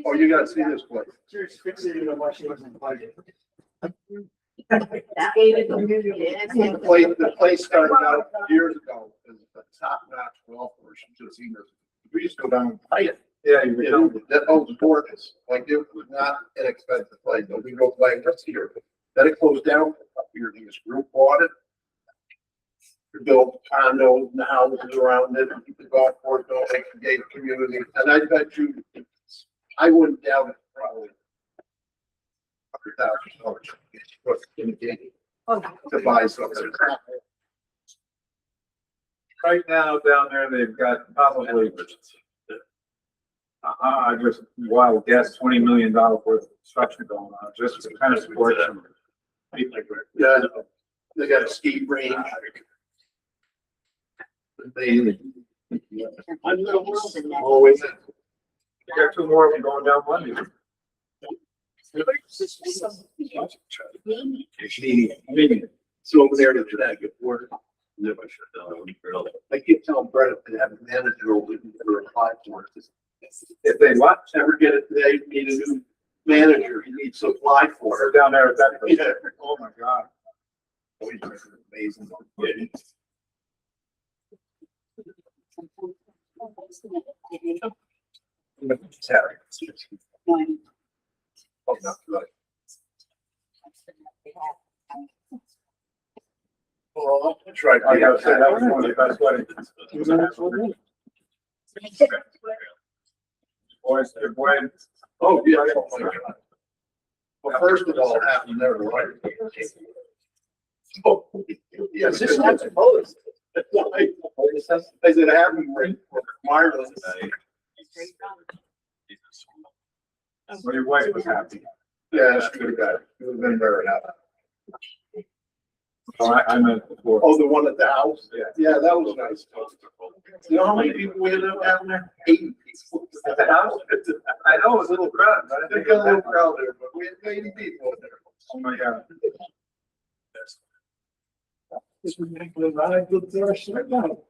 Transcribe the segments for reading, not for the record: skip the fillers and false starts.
Oh, you gotta see this place. She's fixated on why she wasn't invited. The place started out years ago as a top-notch golf course. You should have seen this. We used to go down and play it. Yeah, you know. That old sport is like, it was not inexpensive to play, but we go play this year. Then it closed down up here. This group bought it. We built condos and houses around it, and the golf course, all like the gated community. And I bet you, I wouldn't doubt it, probably $100,000 in the gate to buy something. Right now down there, they've got probably, I just wild guess, $20 million worth of construction going on, just to kind of support them. Yeah, they got a ski range. They, always. You got two more of them going down Monday. So over there to that good work. I keep telling Brett if they have a manager over there to apply for it. If they want to ever get it, they need a new manager. He needs to apply for Or it. down there at that place. Yeah. Oh my God. Amazing. Saturday. Oh, not right. Oh, that's right. I gotta say, that was one of the best weddings. Boys, your boy. Oh, yeah. Oh, my God. Well, first of all, it happened there, right? Oh, yes, this is supposed. I said, happened right for wireless. Well, your wife was happy. Yeah, she would have got it. It would have been very happy. Oh, I meant before. Oh, the one at the house? Yeah. Yeah, that was nice. You know how many people we ended up having there? 80 people. At the house? I know, it was a little crowd, but I They think got a little crowd there, but we had 80 people in there. Oh my God. This would make the ride good for us right now.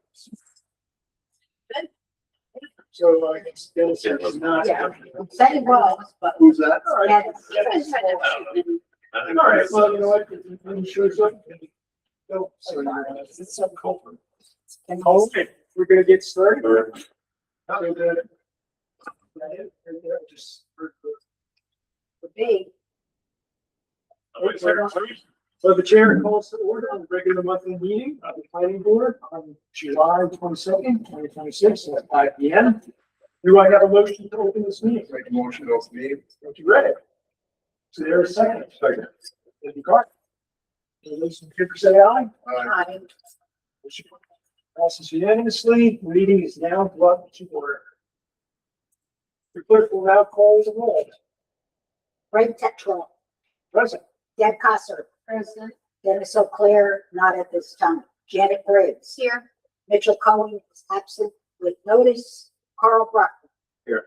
So I guess Dennis is not. Yeah. Said it was, but. Who's that? Yeah. All right, well, you know what, if he shows up. Go. So, it's some culprit. And okay, we're gonna get started. So the- just- Big. So the chair calls to order on the regular monthly meeting of the planning board on July 22nd, 2026 at 5 p.m. Do I have a motion to open this meeting? Make a motion to open meeting. Thank you, Ray. So there's a second. Second. Thank you, Clark. All those in favor say aye. Hi. Motion passes unanimously. The meeting is now brought to order. The clerk will now call the roll. Ray Tetra, Present. Deb Cosser. President. Dennis O'Clair, not at this time. Janet Briggs. Here. Mitchell Cohen is absent with notice. Carl Bruckner. Here.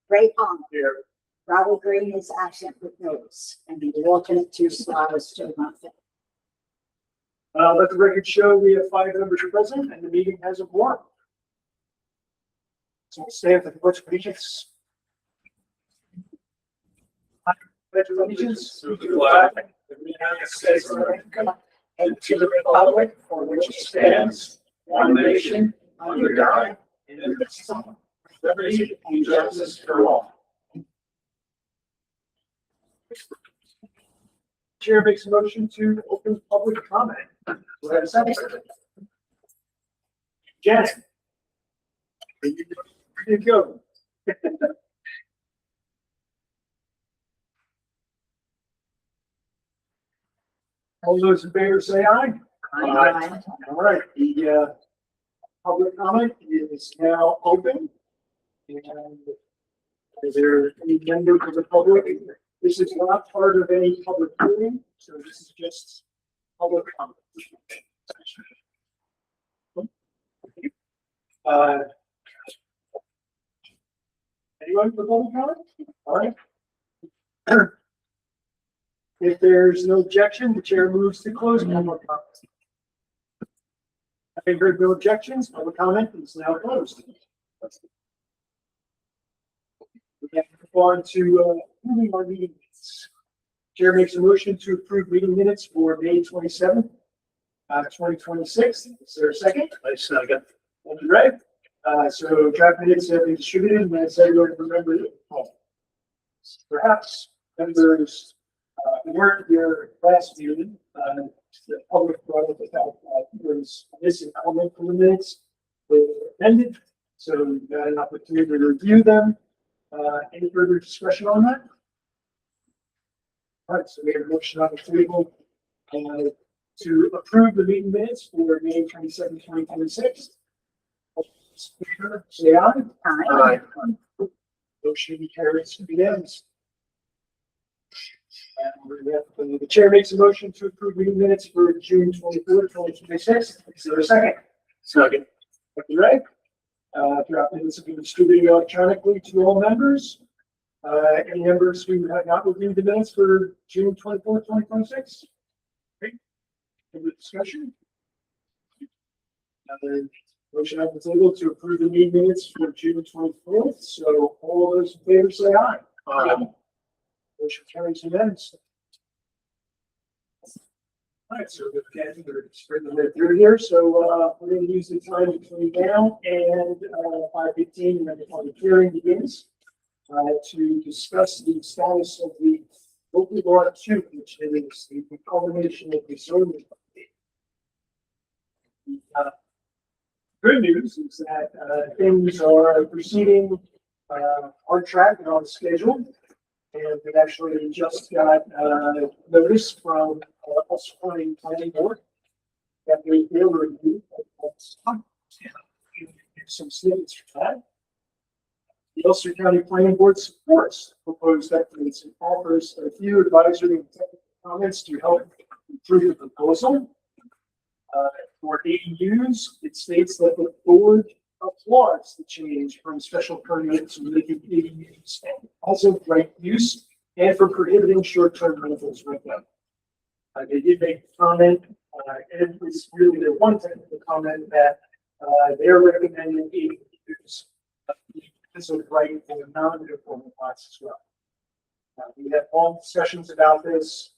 Ray Palmer. Here. Robert Green is absent with notice. And the alternate two slot is still not fit. Let the record show we have 5 members present and the meeting has a quorum. So we'll stand for the pledge of allegiance. Pledge of allegiance to the flag of the United States of America and to the republic for which it stands, one nation, under God, indivisible, with liberty and justice for all. Chair makes a motion to open public comment. Do I have a second? Janet. Here you go. All those in favor say aye. Aye. All right, the public comment is now open. And is there any members of the public? This is not part of any public hearing, so this is just public comment. Anyone for public comment? All right. If there's no objection, the chair moves to close public comment. Having heard no objections, public comment is now closed. on to, moving our meeting minutes. Chair makes a motion to approve meeting minutes for May 27th, 2026. Is there a second? I second. Thank you, Ray. So draft minutes have been distributed, and as everyone remembers, perhaps members who weren't here last meeting, the public brought up about there was missing element from the minutes. They were amended, so we got an opportunity to review them. Any further discussion on that? All right, so we have a motion on the table to approve the meeting minutes for May 27, 2026. Say aye. Aye. Aye. Motion carries unanimously. And the chair makes a motion to approve meeting minutes for June 24, 2026. Is there a second? Second. Thank you, Ray. Draft minutes have been distributed electronically to all members. Any members who have not reviewed the minutes for June 24, 2026? Great. Any discussion? Motion on the table to approve the meeting minutes for June 24th. So all those in favor say aye. Aye. Motion carries unanimously. All right, so we're spreading the way through here. So we're going to use the time between now and 5:15 when the public hearing begins to discuss the status of the local law 2, which is the culmination of the zoning. Good news is that things are proceeding on track and on schedule. And we actually just got notice from us planning board that we will review some statements for that. The Ulster County Planning Board supports proposed updates and offers a few advisory and technical comments to help improve the proposal. For ADUs, it states that the board applauds the change from special permit to making ADUs as of right use and for prohibiting short-term rentals with them. They did make a comment, and it was really their one technical comment that they're recommending ADUs as of right for non-conforming lots as well. We had long discussions about this.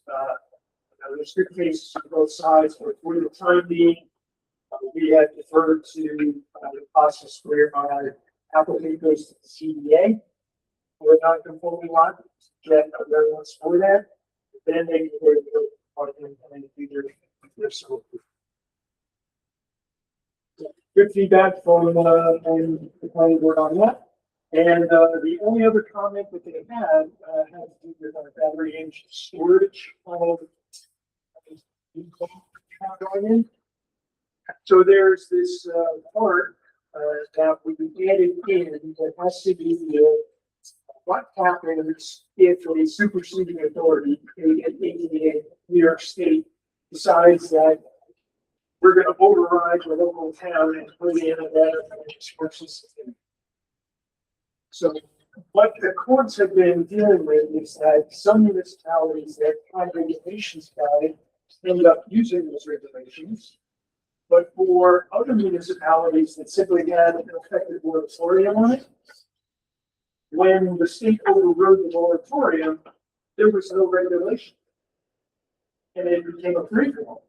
There's good cases on both sides, but for the time being, we have deferred to the process where our applicant goes to the CDA for a non-conforming lot, get a variance for that, then they can go to the department and do their scope. Good feedback from the planning board on that. And the only other comment that they had to do with our battery energy storage So there's this part that we added in that has to be what happens if a superseding authority, aka New York State, decides that we're going to override the local town and put in a better energy system. So what the courts have been dealing with is that some municipalities that have regulations about it end up using those regulations. But for other municipalities that simply had an effective moratorium on it, when the state overrode the moratorium, there was no regulation. And it became a free-for-all.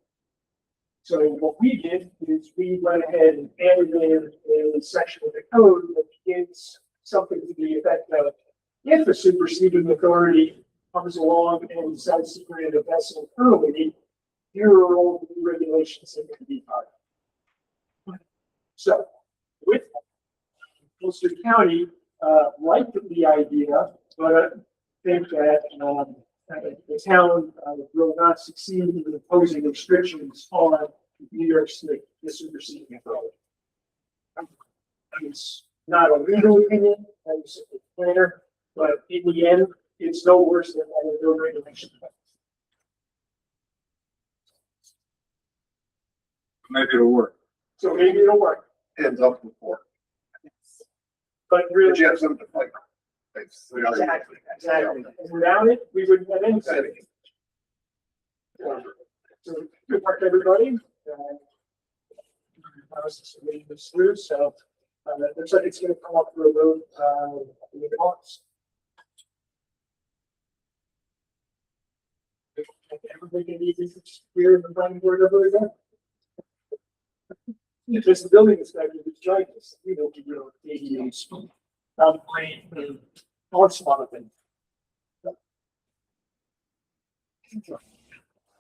So what we did is we went ahead and added in a section of the code that begins something to the effect of, if a superseding authority comes along and decides to grant a vessel early, here are all the new regulations that can be followed. So, with Ulster County, liked the idea, but I think that the town will not succeed in imposing restrictions on New York State, the superseding authority. It's not a legal opinion, as a planner, but in the end, it's no worse than having no regulation. Maybe it'll work. So maybe it'll work, Hands up before. but But really, you have something to fight. exactly. And without it, we wouldn't have anything. So good work, everybody. I was just reading this through, so it looks like it's going to come up for a vote in August. Everybody needs here in the planning board ever again. Just the building inspector was trying this, ADUs, and all sort of things.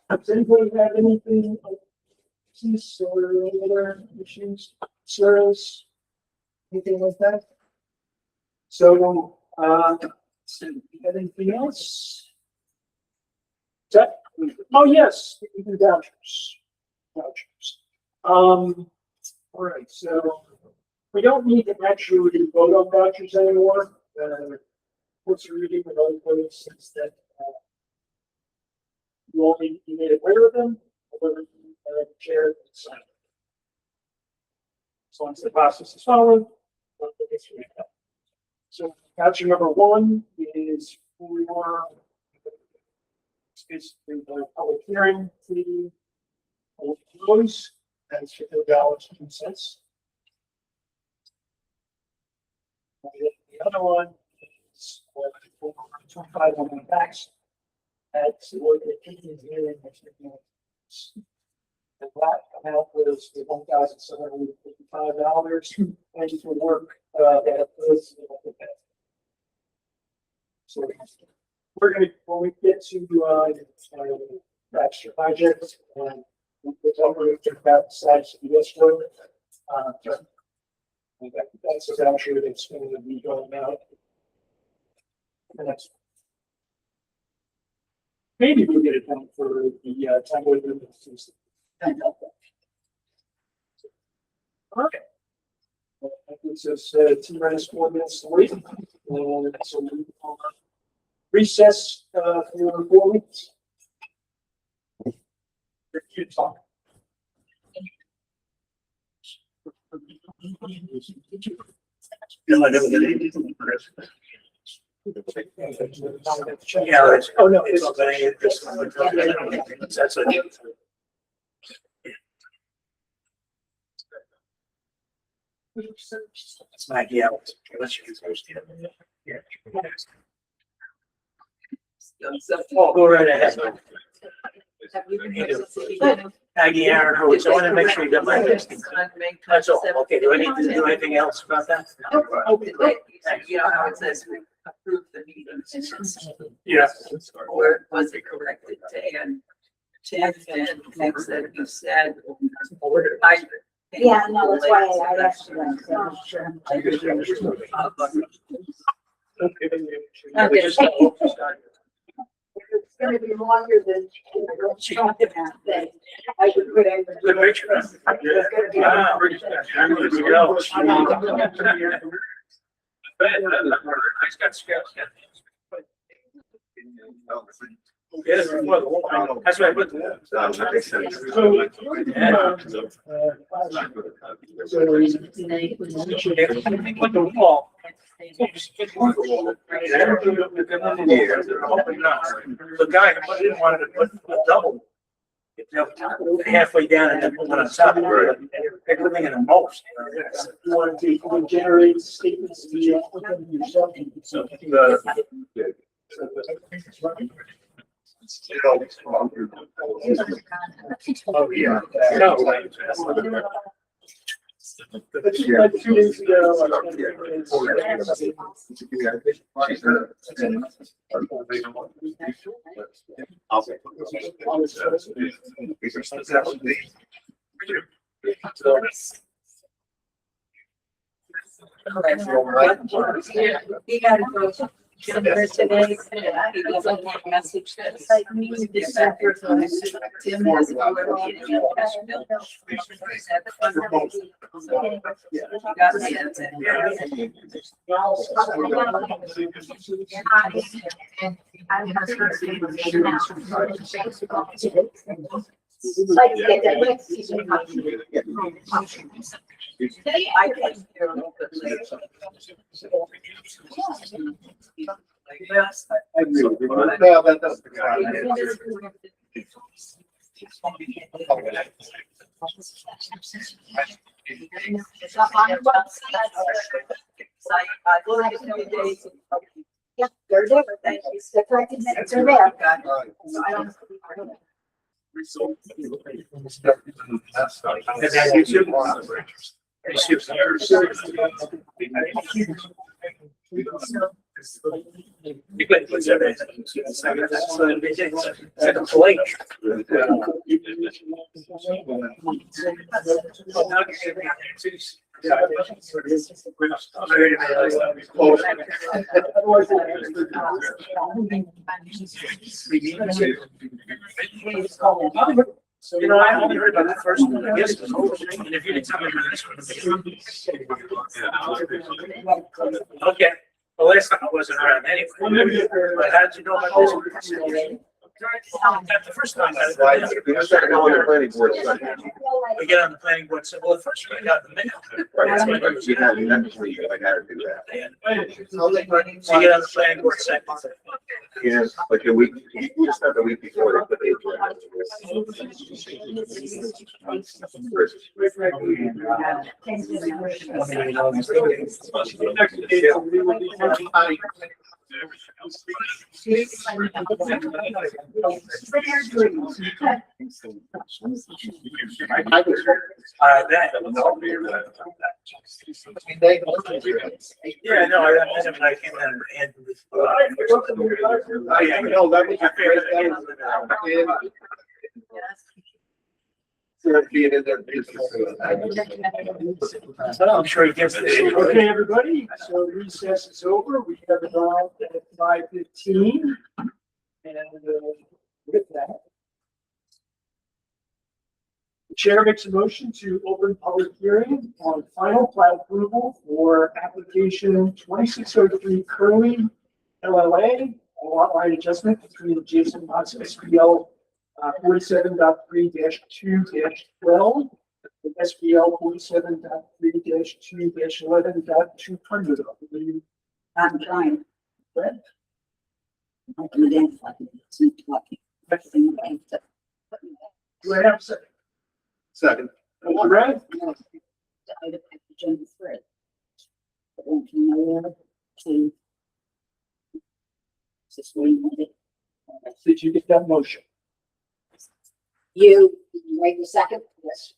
Does anybody have anything, issues or any other issues, concerns, anything like that? So, anything else? Oh, yes, even vouchers. All right, so we don't need to actually vote on vouchers anymore. What's reading with other places that you made aware of them, or whether you chair sign. As long as the process is followed. So voucher number one is for basically the public hearing to close. That's $50.02. The other one is for 25 on the backs. That's what the kitchen hearing. The black amount was the $1,755, and for work that was. So we're going to, when we get to extra budgets, and we're talking about the size of the escrow. That's actually that's going to be going out. The next. Maybe we'll get it done for the time with them. Okay. It says 2 minutes to wait. So we recess for 4 weeks. You talk. Yeah, Oh, no, it's okay. That's it. It's my idea. Unless you can post it. Yeah. Oh, go right ahead. Aggie, Aaron, Hurley. So I want to make sure you got my list. That's all. Okay. Do I need to do anything else about that? You know how it says we approve the meeting? Yeah. Or was it corrected to add 10 and things that you said? Yeah, no, that's why I asked you. So I'm sure. It's gonna be longer than talking about that. I should put in. Good picture. It's gonna be. Ah, good to go. I just got scared. Yes, well, that's what I put. Put the wall. The guy didn't want to put a double. Halfway down and then put one on top. They're living in a most. You want to generate statements to the applicant yourself. Oh, yeah. No. Like 2 days ago. He had to go somewhere today. He was on that message that said, this Tim has. Like to get that with. I can hear a little bit later. Yes. I agree with you. No, that doesn't. It's not on the website. I will have a few days. Yeah, they're there. Thank you. The corrected minutes are there. Right. So I don't. And that gives you. You could put everything. Second plate. So, You know, I only heard about the first one, I guess, and if you didn't tell me about this one. Okay, well, last time I wasn't around anyway, but how did you know about this one? Not the first time. We get on the planning board, said, well, the first one I got in the mail. So you get on the planning board second. Yes, like a week, just not the week before they put it. That. Yeah, no, I met him when I came down and. I know, that was your favorite. Being in their business. I'm sure he gets it. okay, everybody, so recess is over. We have it on at 5:15. And with that, the chair makes a motion to open public hearing on final plat approval for application 2603 Hurley LLA, a lot line adjustment between adjacent lots SBL 47.3-2-12 and SBL 47.3-2-11.200. I'm trying. Right. I can identify it. Do I have a second? Second. All right. Agenda thread. But then from there to. Just waiting on it. Did you get that motion? You wait a second. Yes.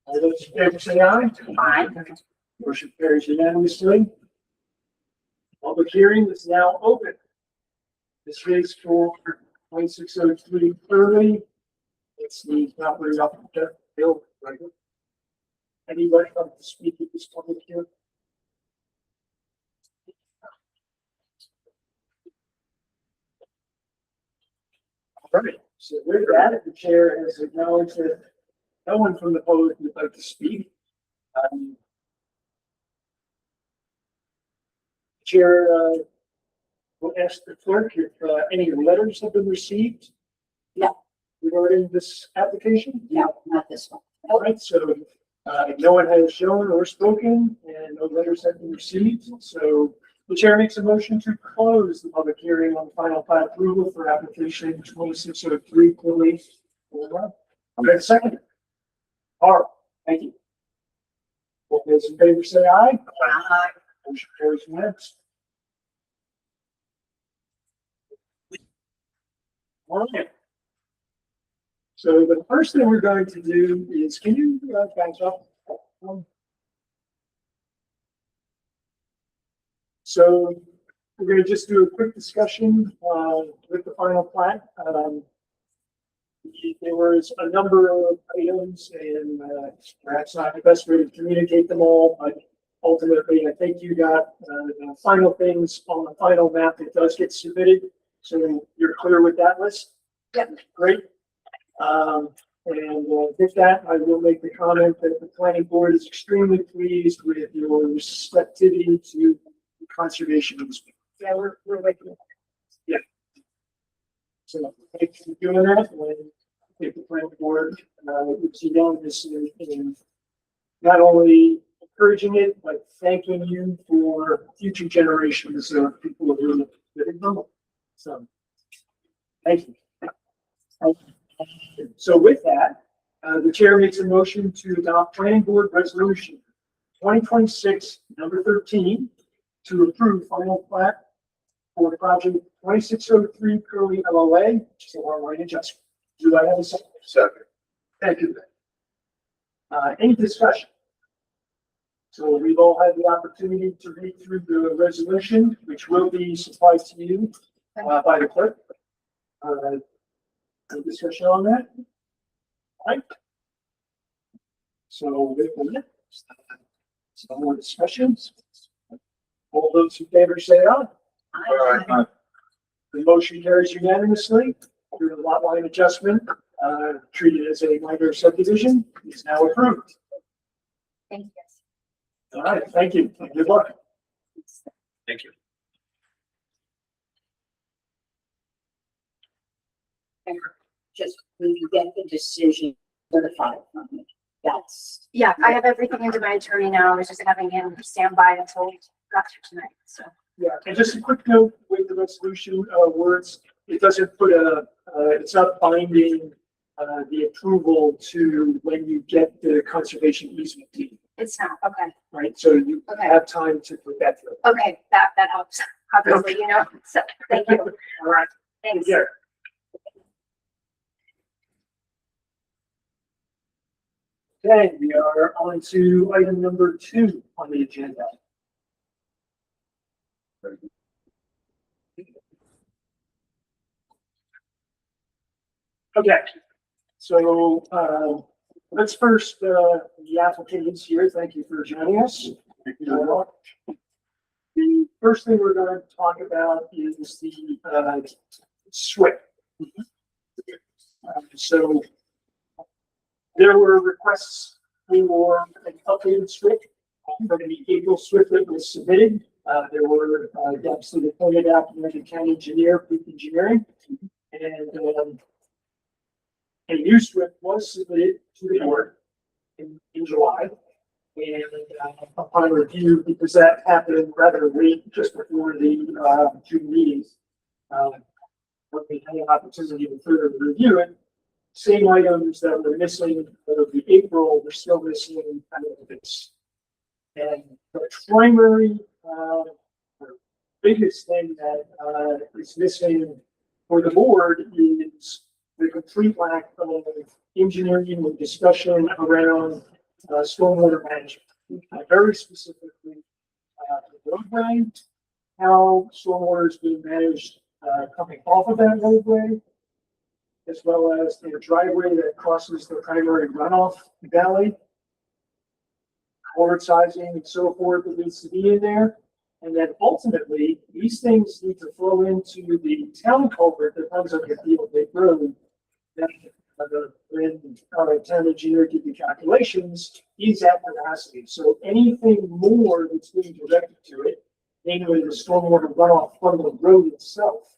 All those in favor say aye. Aye. Motion carries unanimously. Public hearing is now open. This is for 2603 Hurley. It's the property off of the hill, right? Anybody like to speak at this public hearing? All right, so with that, the chair has acknowledged that no one from the public would like to speak. Chair will ask the clerk if any letters have been received. No. Regarding this application? No, not this one. All right, so no one has shown or spoken and no letters have been received. So the chair makes a motion to close the public hearing on final plat approval for application 2603 Hurley. Okay, second. All right, thank you. All those in favor say aye. Aye. Motion carries unanimously. All right. So the first thing we're going to do is, can you back up? So we're going to just do a quick discussion with the final plat. There was a number of items and perhaps not the best way to communicate them all, but ultimately I think you got the final things on the final map that does get submitted. So you're clear with that list? Yep. Great. With that, I will make the comment that the planning board is extremely pleased with your receptivity to conservation. Yeah, we're waiting. So thanks for doing that. And I think the planning board would see down this in not only encouraging it, but thanking you for future generations of people who are living in it. So thank you. So with that, the chair makes a motion to adopt planning board resolution 2026 number 13 to approve final plat for project 2603 Hurley LOA, which is a water line adjustment. Do I have a second? Second. Thank you. Any discussion? So we've all had the opportunity to read through the resolution, which will be supplied to you by the clerk. Any discussion on that? All right. So with that, some more discussions. All those in favor say aye. Aye. The motion carries unanimously. Your lot line adjustment, treated as a minor subdivision, is now approved. Thank you. All right, thank you. And good luck. Thank you. And just when you get the decision certified from me, that's. Yeah, I have everything into my attorney now. I was just having him stand by until we got to tonight, so. Yeah, and just a quick note with the resolution, words, it doesn't put it's not binding, the approval to when you get the conservation easement deed, It's not, okay, right? So you Okay. have time to put that through. okay, that helps, obviously, you know, so, thank you, All right, thanks. yeah. Okay, we are on to item number 2 on the agenda. Okay, so, let's first, the applicant is here. Thank you for joining us. The first thing we're going to talk about is the, SWIP. So there were requests for an updated SWIP from the April SWIP that was submitted. There were gaps that were pointed out from the county engineer, Peak Engineering, and a new SWIP was submitted to the board in July. And upon review, because that happened rather late, just before the June meetings, when we had an opportunity to further review it, same items that were missing out of the April, we're still missing kind of this. And the primary, biggest thing that is missing for the board is the complete lack of engineering and discussion around stormwater management. Very specifically, the roadway, how stormwater is being managed coming off of that roadway, as well as the driveway that crosses the primary runoff valley, culvert sizing and so forth that needs to be in there. And then ultimately, these things need to flow into the town culvert that runs on the Field Lake Road. Then, when our town engineer did the calculations, he's at capacity. So anything more that's being directed to it, namely the stormwater runoff from the road itself,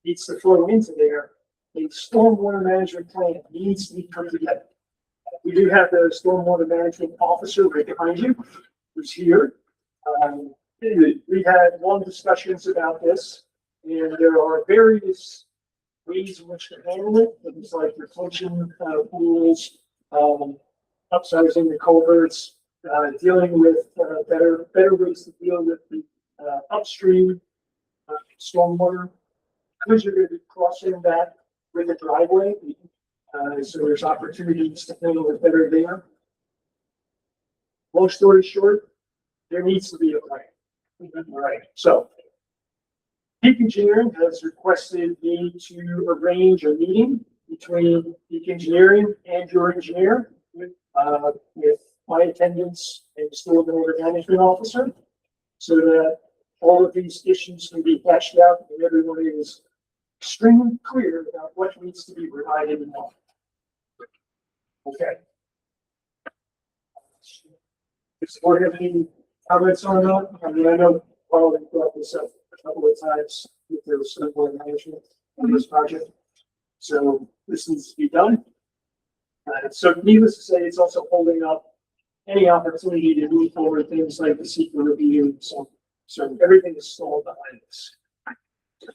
needs to flow into there. A stormwater management plan needs to be put together. We do have the stormwater management officer right behind you, who's here. We've had long discussions about this, and there are various ways in which to handle it. Things like retention pools, upsizing the culverts, dealing with better ways to deal with the upstream stormwater. Because you're going to be crossing that with a driveway, so there's opportunities to handle it better there. Long story short, there needs to be a plan. All right, so Peak Engineering has requested me to arrange a meeting between Peak Engineering and your engineer with my attendance and stormwater management officer, so that all of these issues can be hashed out and everyone is extremely clear about what needs to be provided and not. Okay. Does the board have any comments on that? I mean, I know Paul brought this up a couple of times with the stormwater management on this project. So this needs to be done. So needless to say, it's also holding up any opportunity to move forward things like the secret review. So everything is stalled behind this.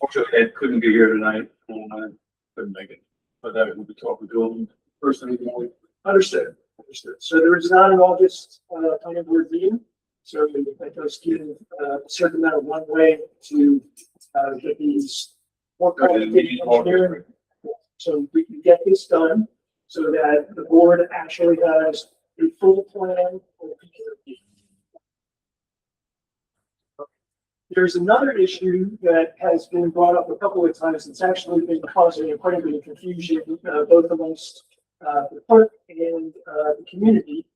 Also, Ed couldn't be here tonight, couldn't make it, but that will be talking to him first thing in the morning. Understood. So there is not an August planning board meeting. So that does give a certain amount of runway to get these more complicated engineering. So we can get this done so that the board actually has a full plan for the future. There's another issue that has been brought up a couple of times. It's actually been causing quite a bit of confusion, both amongst the clerk and the community.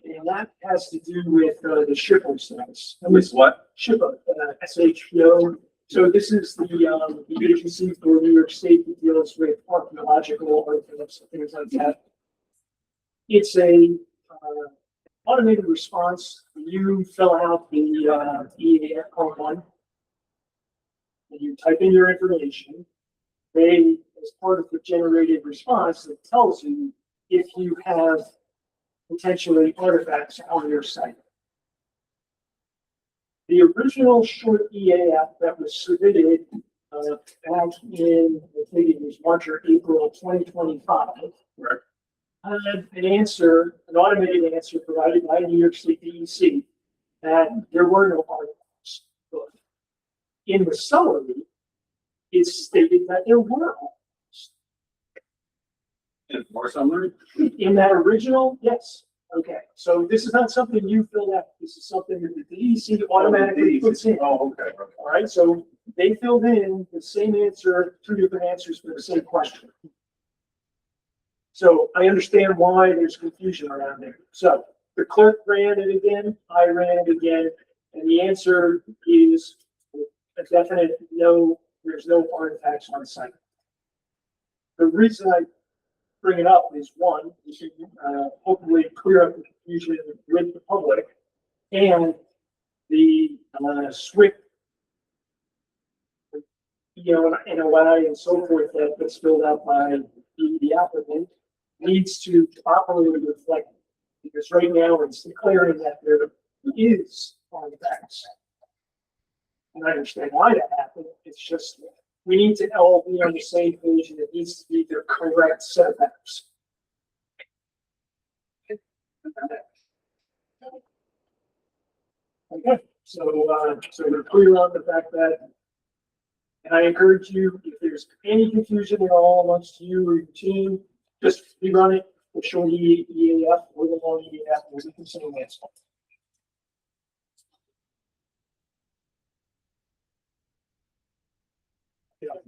And that has to do with the SHPO status. With what? SHPO, SHPO. So this is the agency for New York State that deals with archaeological artifacts and things like that. It's a automated response. You fill out the EAF one, and you type in your information. They, as part of the generated response, it tells you if you have potentially artifacts on your site. The original short EAF that was submitted back in, I think it was March or April of 2025, Right. had an answer, an automated answer provided by New York State DEC that there were no artifacts. But in the summary, it stated that there were artifacts. And more summary? In that original, yes. Okay, so this is not something you filled out. This is something that the DEC automatically puts in. Oh, okay. All right, so they filled in the same answer, two different answers for the same question. So I understand why there's confusion around there. So the clerk ran it again, I ran it again, and the answer is a definite no, there's no artifacts on site. The reason I bring it up is one, you can hopefully clear up the confusion with the public and the SWIC, NOI and so forth that gets filled out by the applicant needs to properly reflect, because right now it's declaring that there is artifacts. And I understand why that happened. It's just we need to all be on the same page, and it needs to be the correct setbacks. Okay, so we're clear on the fact that, and I encourage you, if there's any confusion at all amongst you or your team, just rerun it, the short EAF or the long EAF, or the same answer.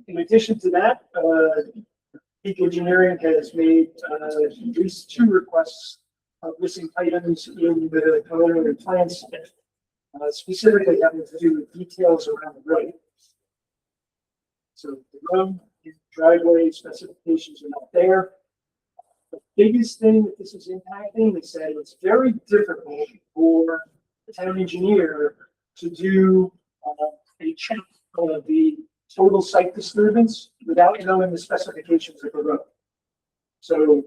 In addition to that, Peak Engineering has made at least 2 requests of missing items in the preliminary plan set, specifically having to do with details around the road. So the road, driveway specifications are not there. The biggest thing that this is impacting is that it's very difficult for the town engineer to do a check of the total site disturbance without knowing the specifications of the road. So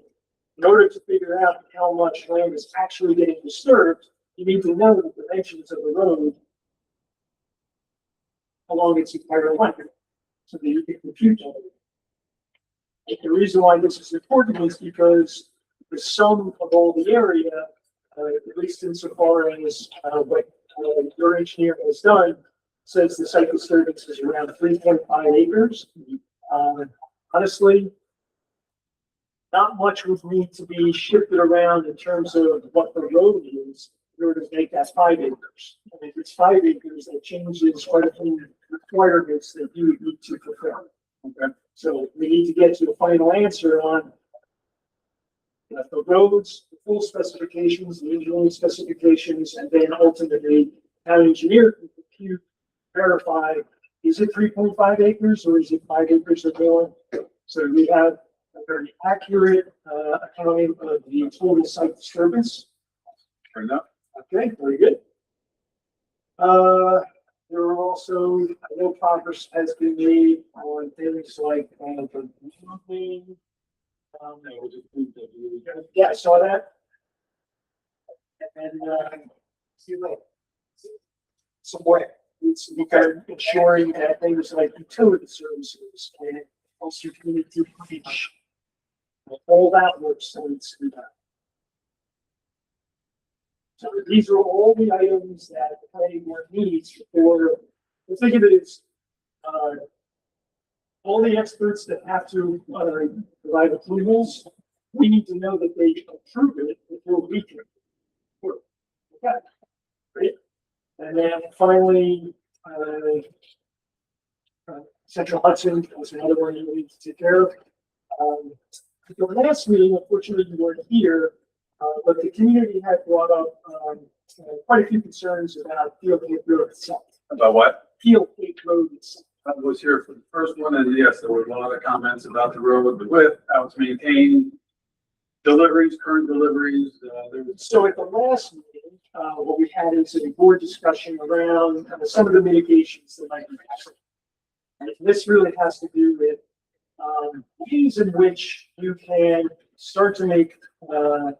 in order to figure out how much land is actually getting disturbed, you need to know the dimensions of the road along its entire length, so that you can compute that. The reason why this is important is because the sum of all the area, at least insofar as what your engineer has done, says the site disturbance is around 3.5 acres. Honestly, not much would need to be shifted around in terms of what the road is in order to make that 5 acres. And if it's 5 acres, that changes quite a few requirements that you would need to fulfill. Okay. So we need to get to the final answer on the roads, the full specifications, the engineering specifications, and then ultimately how an engineer can compute, verify, is it 3.5 acres or is it 5 acres or more? So we have a very accurate accounting of the total site disturbance. Fair enough. Okay, very good. There are also, I know progress has been made on things like the roofing. Yeah, I saw that. And see like some way. It's ensuring that things like utility services and also community reach, all that works. So it's So these are all the items that the planning board needs for, think of it as, all the experts that have to, provide approvals, we need to know that they approve it before we can. approve it. Okay, great. And then finally, Central Hudson was another one you need to take care of. At the last meeting, unfortunately, you weren't here, but the community had brought up quite a few concerns about Field Lake Road itself. About what? Field Lake Road itself. I was here for the first one, and yes, there were a lot of comments about the road, the width, how it's maintained, deliveries, current deliveries, there was. So at the last meeting, what we had is a board discussion around some of the mitigations that might be necessary. And this really has to do with ways in which you can start to make 5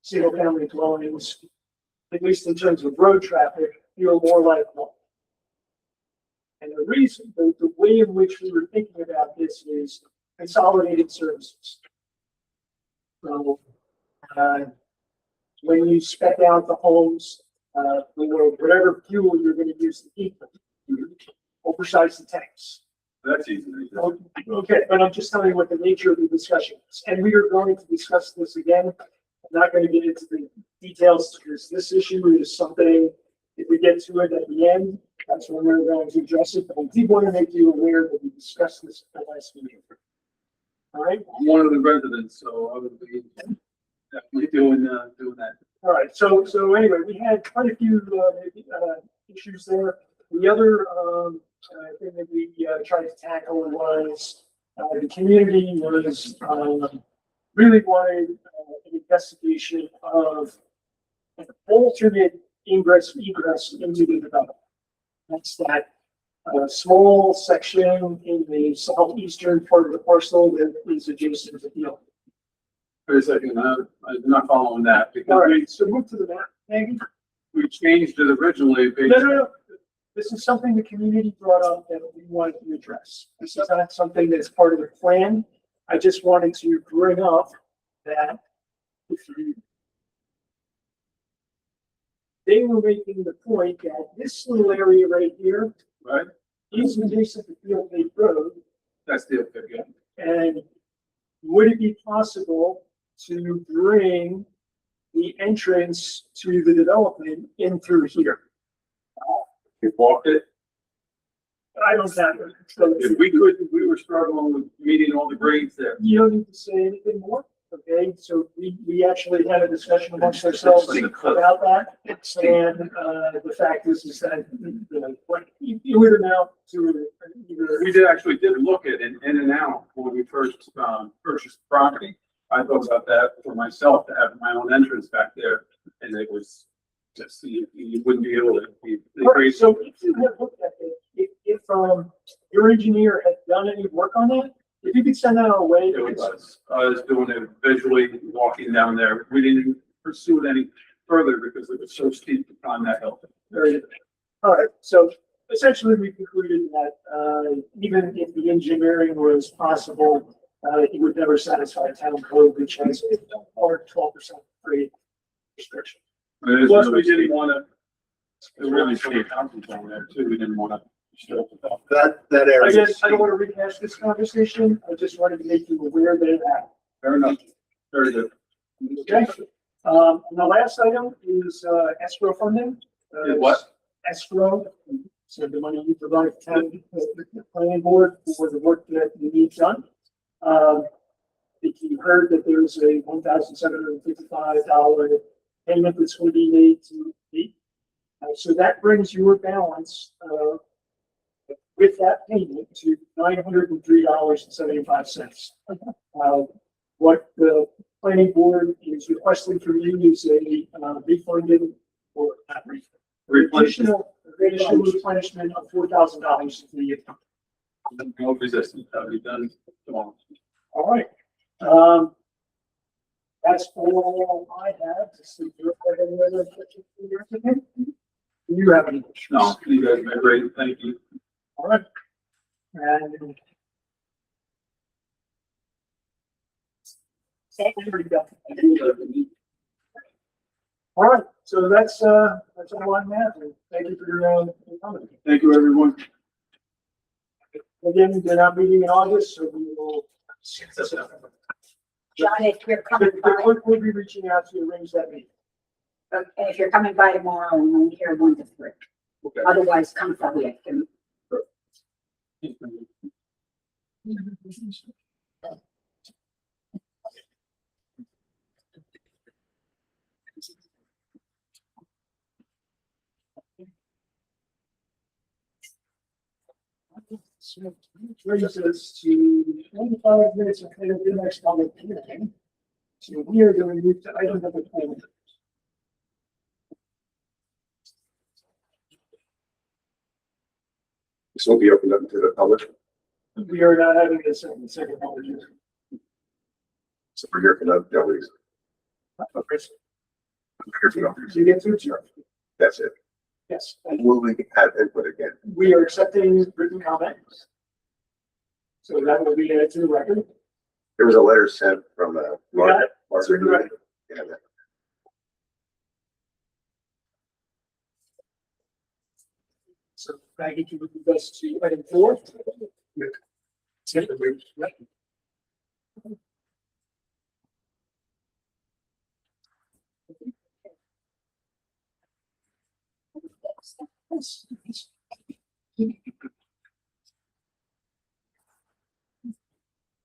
single-family dwellings, at least in terms of road traffic, feel more like one. And the reason, the way in which we were thinking about this is consolidated services. So, when you spec out the homes, whatever fuel you're going to use to heat them, oversize the tanks. That's easy. Okay, but I'm just telling you what the nature of the discussion is. And we are going to discuss this again. I'm not going to get into the details because this issue is something, if we get to it at the end, that's when we're going to address it. But I did want to make you aware that we discussed this at the last meeting. All right? I'm one of the residents, so I would be definitely doing that. All right, so anyway, we had quite a few issues there. The other thing that we tried to tackle was the community was really wanted an investigation of an alternate egress into the development. That's that small section in the southeastern part of the parcel that is adjacent to the field. Wait a second, I'm not following that All because right, so move to the map, Maggie. we changed it originally. No. This is something the community brought up that we wanted to address. This is not something that's part of the plan. I just wanted to bring up that they were making the point that this little area right here Right? is adjacent to Field Lake Road. That's the okay, yeah. And would it be possible to bring the entrance to the development in through here? We walked it. I don't have it. So If we could, we were struggling with meeting all the grades there. you don't need to say anything more, okay? So we actually had a discussion amongst ourselves about that. And the fact is that what you would amount to either. We did look at it in and out when we first purchased the property. I thought about that for myself to have my own entrance back there, and it was just, you wouldn't be able to. Right, so if you had looked at it, if your engineer had done any work on that, if you could send that our way. It was, I was doing it visually, walking down there. We didn't pursue it any further because it was so steep to climb that hill. Very good. All right, so essentially we concluded that even if the engineering was possible, it would never satisfy town code, which has a 12% grade restriction. Plus, we didn't want to, really steep houses down there too. We didn't want to. That I area. guess I don't want to rehash this conversation. I just wanted to make you aware that it happened. Fair enough. Very good. Okay. And the last item is escrow funding. What? Escrow. So the money you provide to the planning board for the work that you need done. If you heard that there's a $1,755 payment that's going to be made to me. So that brings your balance with that payment to $903.75. What the planning board is requesting from you is a refunded or not refund, additional replenishment of $4,000 to the account. No resistance. That'll be done tomorrow. All right. That's all I have. Do you have any questions? No, you guys have been great. Thank you. All right. And everybody got- All right, so that's all I have. And thank you for your comment. Thank you, everyone. Again, they're not meeting in August, so we will. John, if you're coming The by, clerk will be reaching out to arrange that meeting. and if you're coming by tomorrow, I'm only here 1 to 3. Okay. Otherwise, come from the afternoon. Brings us to 25 minutes of the next public hearing. So we are going to move to item number 20. This will be opened up to the public, We are not having this in the second public hearing. so we're here for the nobody's. Chris, Here for nobody's. do you get through to your? That's it. Yes. Will we have input again? We are accepting written comments. So that will be added to the record. There was a letter sent from, We got it. Margaret. Yeah, that- So Maggie, can you move us to item 4?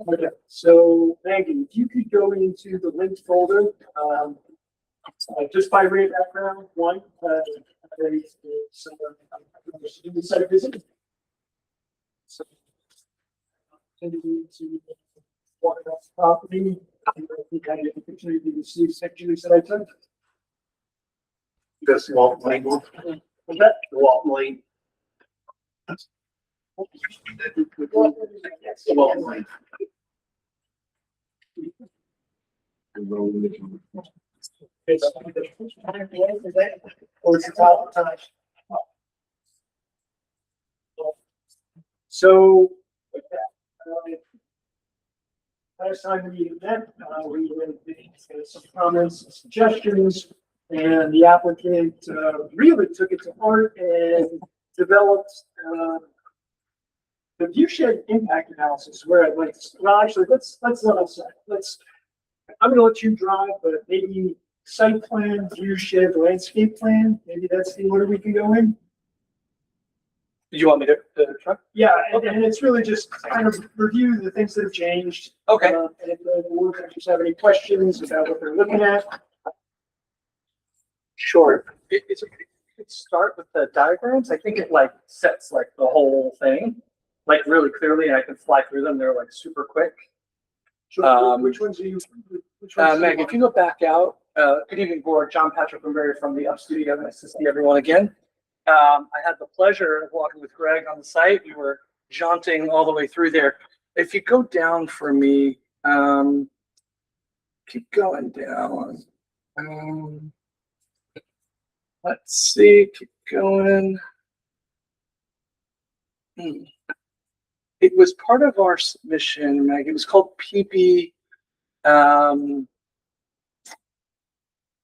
Okay, so Maggie, if you could go into the linked folder, just by way of background, one, the site visit. So, to walk that property, I think I had an opportunity to see sexually said. This Walt Lane. Was that? Walt Lane. Walt Lane. Or it's the top of time. So, with that, last time we met, we went some comments, and suggestions, and the applicant really took it to heart and developed the view shed impact analysis. Where I'd like to, well, actually, let's level set. I'm going to let you drive, but maybe site plan, view shed, landscape plan. Maybe that's the order we can go in. You want me to try? Yeah, and it's really just kind of review the things that have changed. Okay. And if the board members have any questions about what they're looking at. Sure. It's okay. You could start with the diagrams. I think it like sets like the whole thing, like really clearly, and I can fly through them. They're like super quick. Which ones are you? Which ones Meg, if you go back out, good evening, board. John Patrick from the Up Studio. Nice to see everyone again. I had the pleasure of walking with Greg on the site. We were jaunting all the way through there. If you go down for me, keep going down. Let's see, keep going. It was part of our submission, Meg. It was called PP.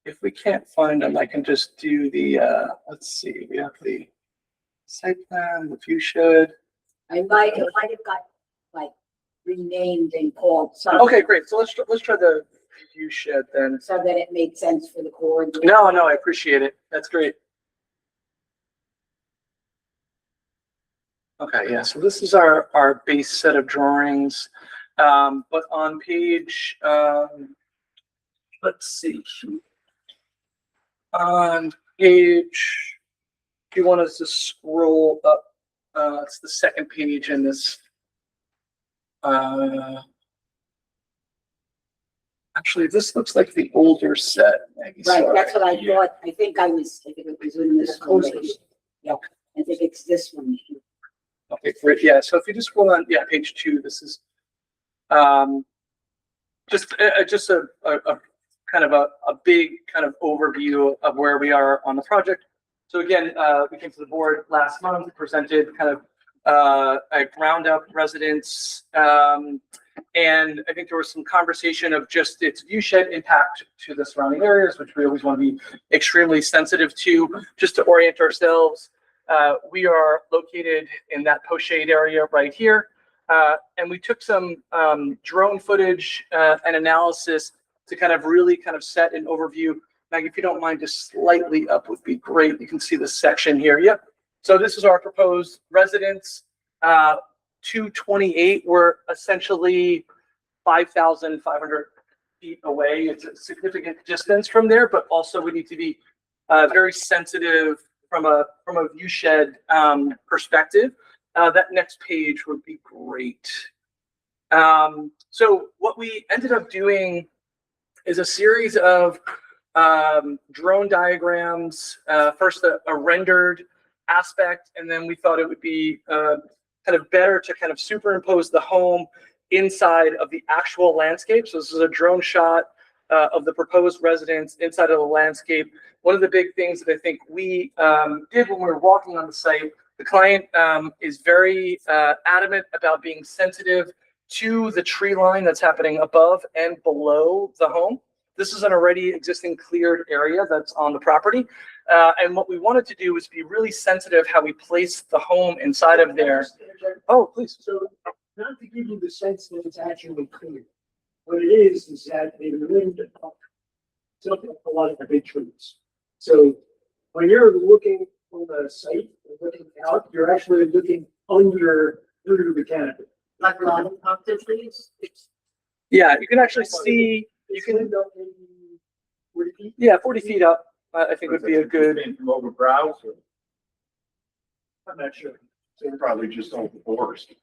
If we can't find them, I can just do the, let's see, we have the site plan, the view shed. It might have got like renamed and called something. Okay, great. So let's try the view shed then. So that it made sense for the board. No, I appreciate it. That's great. Okay, yeah, so this is our base set of drawings. But on page, let's see. On page, if you want us to scroll up, it's the second page in this. Actually, this looks like the older set. Maggie, Right, sorry. that's what I thought. I think I was in this one. Yeah, I think it's this one. Okay, great. Yeah, so if you just scroll on, page 2, this is just a kind of a big kind of overview of where we are on the project. So again, we came to the board last month, presented kind of a ground up residence And I think there was some conversation of just its view shed impact to the surrounding areas, which we always want to be extremely sensitive to. Just to orient ourselves, we are located in that post shade area right here. And we took some drone footage and analysis to kind of really kind of set an overview. Maggie, if you don't mind, just slightly up would be great. You can see the section here. Yep. So this is our proposed residence. 228, we're essentially 5,500 feet away. It's a significant distance from there, but also we need to be very sensitive from a view shed perspective. That next page would be great. So what we ended up doing is a series of drone diagrams, first a rendered aspect, and then we thought it would be kind of better to kind of superimpose the home inside of the actual landscape. So this is a drone shot of the proposed residence inside of the landscape. One of the big things that I think we did when we were walking on the site, the client is very adamant about being sensitive to the tree line that's happening above and below the home. This is an already existing cleared area that's on the property. And what we wanted to do was be really sensitive how we place the home inside of there. Oh, please. So not to give you the sense that it's actually clear. What it is that they limbed up a lot of the big trees. So when you're looking on the site, and looking out, you're actually looking under the canopy. Like on top the trees. Yeah, you can actually see, you can, limbed up maybe 40 feet. yeah, 40 feet up, I think would be a good. From over brows or? I'm not sure. So we're probably just on the forest.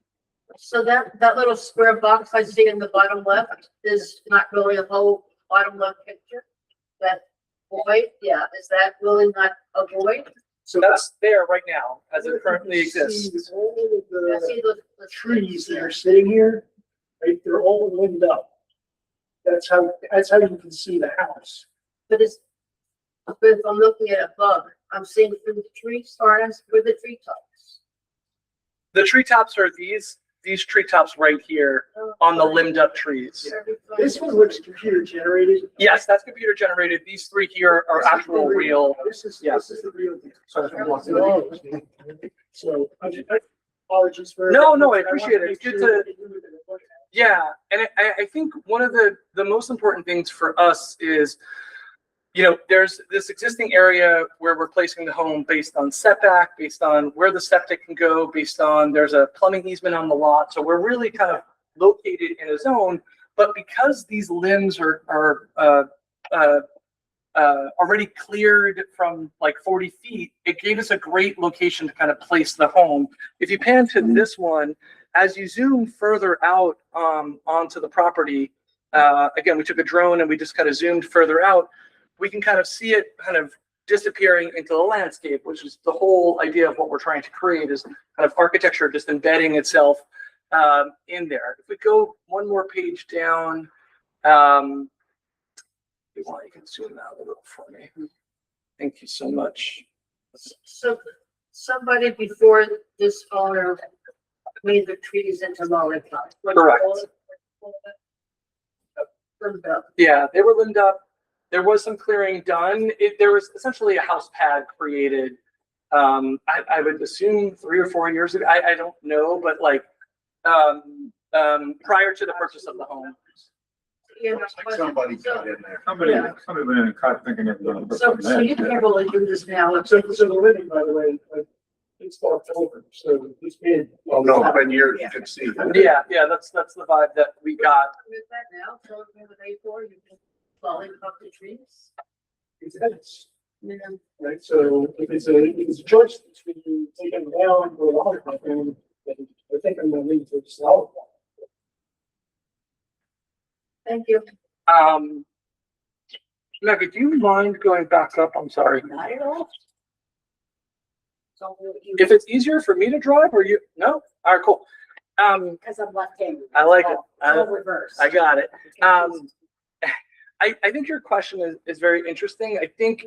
So that little square box I see in the bottom left is not really a whole bottom left picture. That void, yeah, is that really not a void? So that's there right now, as it currently You see exists. All of I see the the trees that are sitting here, right, they're all limbed up. That's how you can see the house. But if I'm looking at above, I'm seeing through the trees, or with the treetops. The treetops are these treetops right here on the limbed up trees. This one looks computer generated. Yes, that's computer generated. These three here are actual real. This is Yeah. the real thing. So apologies for. No, I appreciate it. It's good to. Yeah, and I think one of the most important things for us is, there's this existing area where we're placing the home based on setback, based on where the septic can go, based on there's a plumbing easement on the lot. So we're really kind of located in a zone, but because these limbs are already cleared from like 40 feet, it gave us a great location to kind of place the home. If you pan to this one, as you zoom further out onto the property, again, we took a drone and we just kind of zoomed further out. We can kind of see it kind of disappearing into the landscape, which is the whole idea of what we're trying to create, is kind of architecture just embedding itself in there. If we go one more page down, you can zoom out a little for me. Thank you so much. So somebody before this owner made the trees into lollipops. Correct. Yeah, they were limbed up. There was some clearing done. There was essentially a house pad created. I would assume 3 or 4 years ago. I don't know, but like prior to the purchase of the home. Yeah, Looks like somebody got in there. Somebody went in and caught thinking of. so you can really do this now. So the living, by the way, it's October, so it's been. Oh, no, 10 years, you can see. Yeah, that's the vibe that we got. With that now, so with A4, you can lollipop the trees. It's, Yeah. right, so if it's a choice between taking them down or lollipop, then I think I'm gonna leave it to lollipop. Thank you. Maggie, do you mind going back up? I'm sorry. Not at all. So you, If it's easier for me to drive or you, no? All right, cool. because I'm left-handed. I like it. I'll reverse. I got it. I think your question is very interesting. I think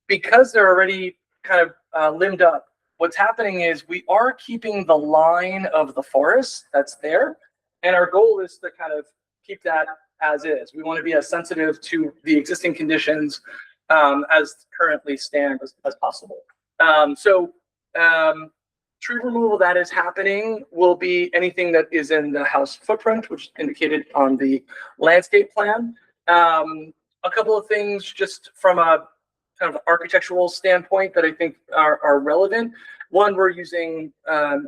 because they're already kind of limbed up, what's happening is we are keeping the line of the forest that's there. And our goal is to kind of keep that as is. We want to be as sensitive to the existing conditions as currently stand as possible. Tree removal that is happening will be anything that is in the house footprint, which is indicated on the landscape plan. A couple of things just from a kind of architectural standpoint that I think are relevant. One, we're using,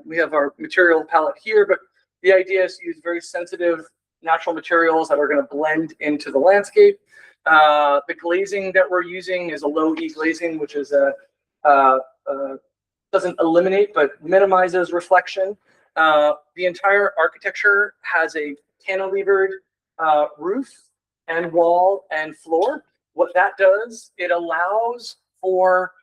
we have our material palette here, but the idea is to use very sensitive natural materials that are going to blend into the landscape. The glazing that we're using is a low E glazing, which is doesn't eliminate, but minimizes reflection. The entire architecture has a cantilevered roof and wall and floor. What that does, it allows for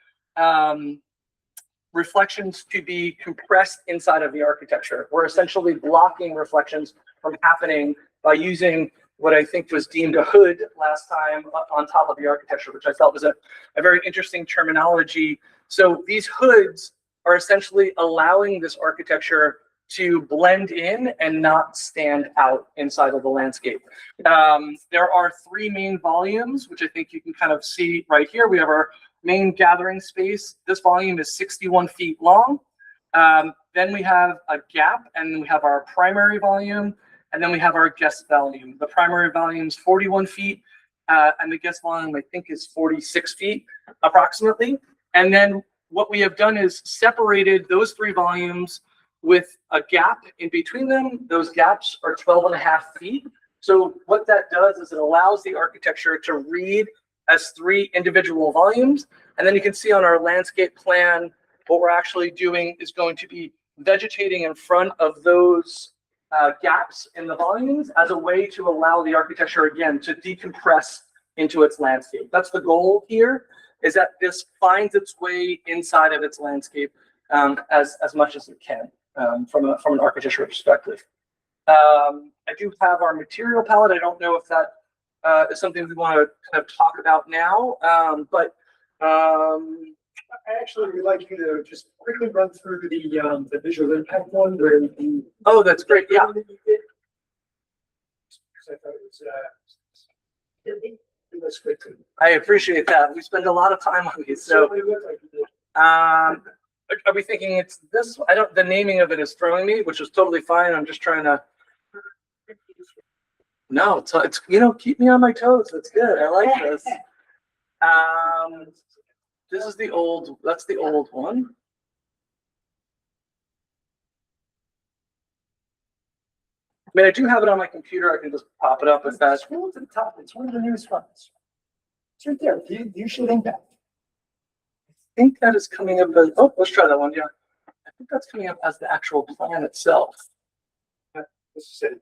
reflections to be compressed inside of the architecture. We're essentially blocking reflections from happening by using what I think was deemed a hood last time on top of the architecture, which I felt was a very interesting terminology. So these hoods are essentially allowing this architecture to blend in and not stand out inside of the landscape. There are three main volumes, which I think you can kind of see right here. We have our main gathering space. This volume is 61 feet long. Then we have a gap, and we have our primary volume, and then we have our guest volume. The primary volume is 41 feet, and the guest volume, I think, is 46 feet approximately. And then what we have done is separated those three volumes with a gap in between them. Those gaps are 12.5 feet. So what that does is it allows the architecture to read as three individual volumes. And then you can see on our landscape plan, what we're actually doing is going to be vegetating in front of those gaps in the volumes as a way to allow the architecture, again, to decompress into its landscape. That's the goal here, is that this finds its way inside of its landscape as much as it can from an architectural perspective. I do have our material palette. I don't know if that is something we want to kind of talk about now, but Actually, we'd like you to just quickly run through the visual impact one. Where you, oh, that's great. Yeah. Because I thought it was quick. I appreciate that. We spend a lot of time on these. So, are we thinking it's this? I don't. The naming of it is throwing me, which is totally fine. I'm just trying to. No, it's keep me on my toes. That's good. I like this. This is the old. That's the old one. I mean, I do have it on my computer. I can just pop it up as fast. Scroll to the top. It's one of the newest ones. It's right there. You should impact. I think that is coming up as, oh, let's try that one. Yeah. I think that's coming up as the actual plan itself. This is it.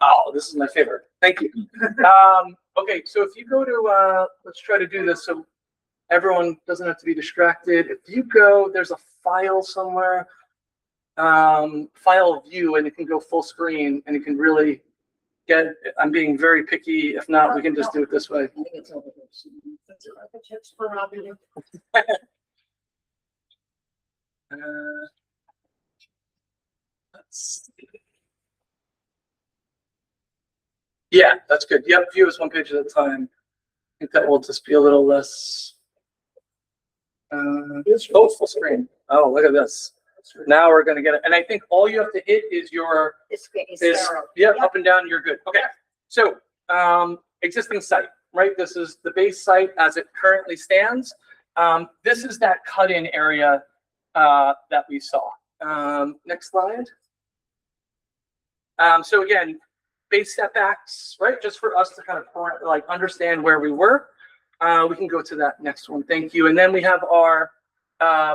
Oh, this is my favorite. Thank you. Okay, so if you go to, let's try to do this so everyone doesn't have to be distracted. If you go, there's a file somewhere, file view, and it can go full screen, and you can really get, I'm being very picky. If not, we can just do it this way. I think it's over here. Architect's prerogative. Let's see. Yeah, that's good. Yep, view is one page at a time. I think that will just be a little less. Oh, full screen. Oh, look at this. Now we're going to get it. And I think all you have to hit is your, yeah, up and down, you're good. Okay. So, existing site, right? This is the base site as it currently stands. This is that cut-in area that we saw. Next slide. So again, base setbacks, right? Just for us to kind of like understand where we were. We can go to that next one. Thank you. And then we have our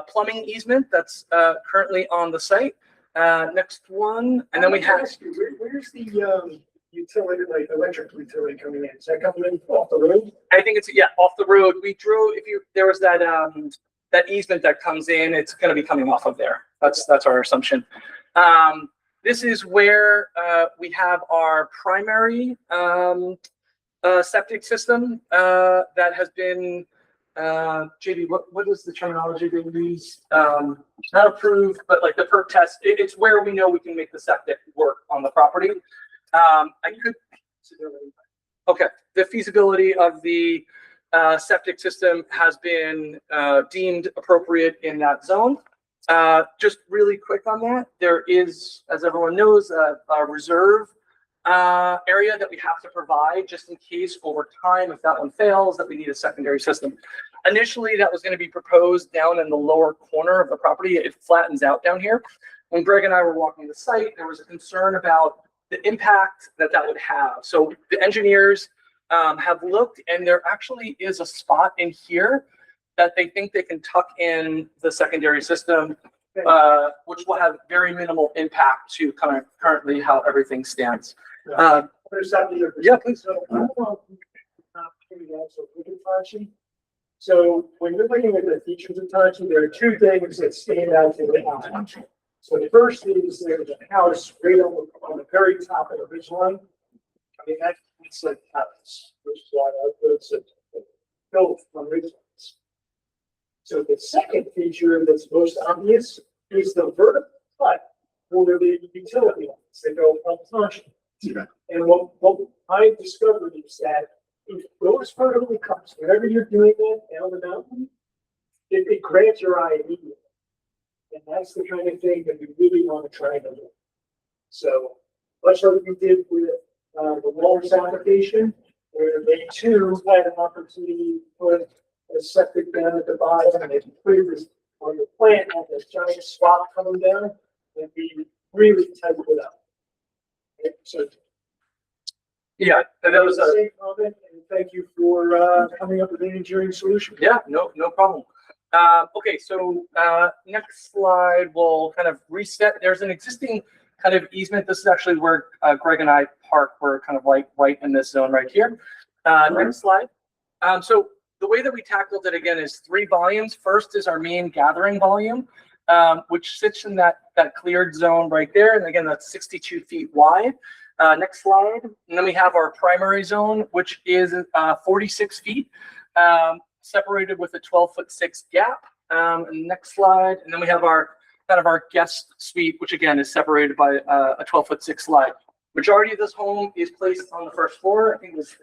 plumbing easement that's currently on the site. Next one. And then we have. Where's the utility, like electric utility coming in? Is that coming in off the road? I think it's, yeah, off the road. We drew, there was that that easement that comes in, it's going to be coming off of there. That's our assumption. This is where we have our primary septic system that has been JB, what is the terminology they use? Not approved, but like the perk test, it's where we know we can make the septic work on the property. Okay, the feasibility of the septic system has been deemed appropriate in that zone. Just really quick on that, there is, as everyone knows, a reserve area that we have to provide just in case over time, if that one fails, that we need a secondary system. Initially, that was going to be proposed down in the lower corner of the property. It flattens out down here. When Greg and I were walking the site, there was a concern about the impact that would have. So the engineers have looked, and there actually is a spot in here that they think they can tuck in the secondary system, which will have very minimal impact to kind of currently how everything stands. Yeah, please. So when you're looking at the features of Tanchi, there are two things that stand out to the eye. So the first is there's a house right on the very top of the ridge line. I mean, that's like house, which is why I put it built from ridge lines. So the second feature that's most obvious is the vertical cut for the utility lines that go from Tanchi. And what I discovered is that if those vertically cuts, whenever you're doing that down the mountain, it grabs your eye immediately. And that's the kind of thing that we really want to try to do. So much like we did with the Walrus application, where they too had an opportunity to put a septic down at the bottom, and they cleared this on the plant had this giant swap coming down, and we really tightened it up. So Yeah, and that was a same comment, and thank you for coming up with an engineering solution. yeah, no problem. Okay, so next slide, we'll kind of reset. There's an existing kind of easement. This is actually where Greg and I park. We're kind of like right in this zone right here. Next slide. So the way that we tackled it again is 3 volumes. First is our main gathering volume, which sits in that cleared zone right there. And again, that's 62 feet wide. Next slide. And then we have our primary zone, which is 46 feet. Separated with a 12'6" gap. And next slide. And then we have our kind of our guest suite, which again is separated by a 12'6" slide. Majority of this home is placed on the first floor. I think it was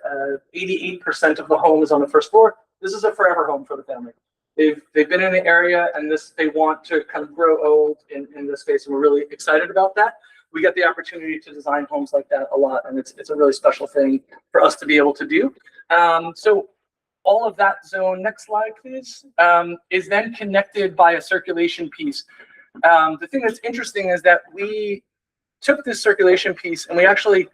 88% of the home is on the first floor. This is a forever home for the family. They've been in the area, and they want to kind of grow old in this space, and we're really excited about that. We get the opportunity to design homes like that a lot, and it's a really special thing for us to be able to do. So all of that zone, next slide, please, is then connected by a circulation piece. The thing that's interesting is that we took this circulation piece and we actually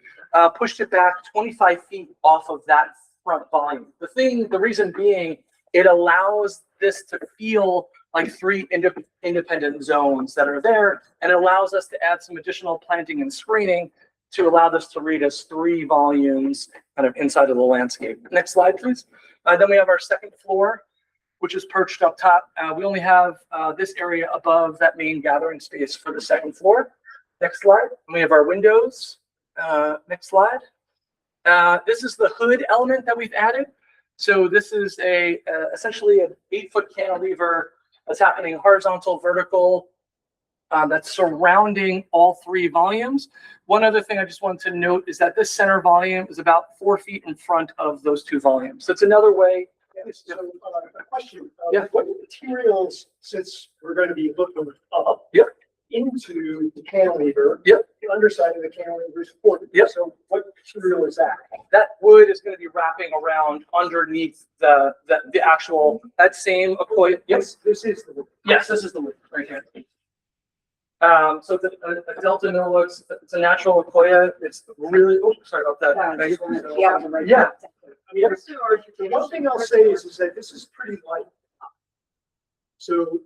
pushed it back 25 feet off of that front volume. The reason being, it allows this to feel like 3 independent zones that are there, and it allows us to add some additional planting and screening to allow this to read as 3 volumes kind of inside of the landscape. Next slide, please. Then we have our second floor, which is perched up top. We only have this area above that main gathering space for the second floor. Next slide. And we have our windows. Next slide. This is the hood element that we've added. So this is essentially an 8-foot cantilever that's happening horizontal, vertical, that's surrounding all 3 volumes. One other thing I just wanted to note is that this center volume is about 4 feet in front of those 2 volumes. So it's another way. So, a question. Yeah. What materials, since we're going to be looking up into the cantilever, Yep. the underside of the cantilever is supported. Yep. So what material is that? That wood is going to be wrapping around underneath the actual, that same Akoya. Yes, This is the. yes, this is the wood right here. So the a Delta Millworks, it's a natural Akoya. It's really, oh, sorry about that. Yeah. I mean, the one thing I'll say is that this is pretty light. So,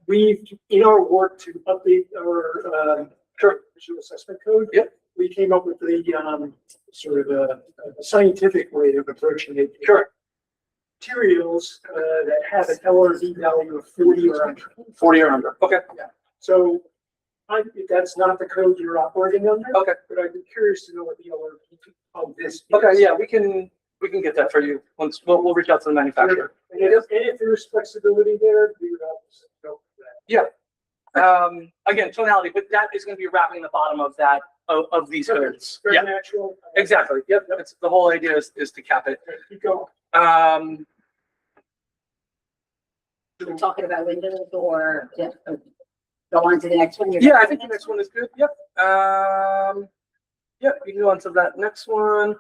we've, in our work to update our, visual assessment code. Yep. We came up with the, sort of a scientific way of approaching it. Sure. Materials, that have an LRV value of 40 or under. 40 or under. Okay. So, that's not the code you're operating under. Okay. But I'd be curious to know what the LRV of this is. Okay. Yeah, we can we can get that for you. Once, we'll reach out to the manufacturer. And if there's flexibility there, we would obviously go for that. Yeah. Again, tonality, but that is gonna be wrapping the bottom of that, of these hoods. Very Yeah, natural. exactly. Yep, that's, the whole idea is to cap it. Keep going. We're talking about windows or go on to the next one. Yeah, I think the next one is good. Yep. Yep, we can go on to that next one.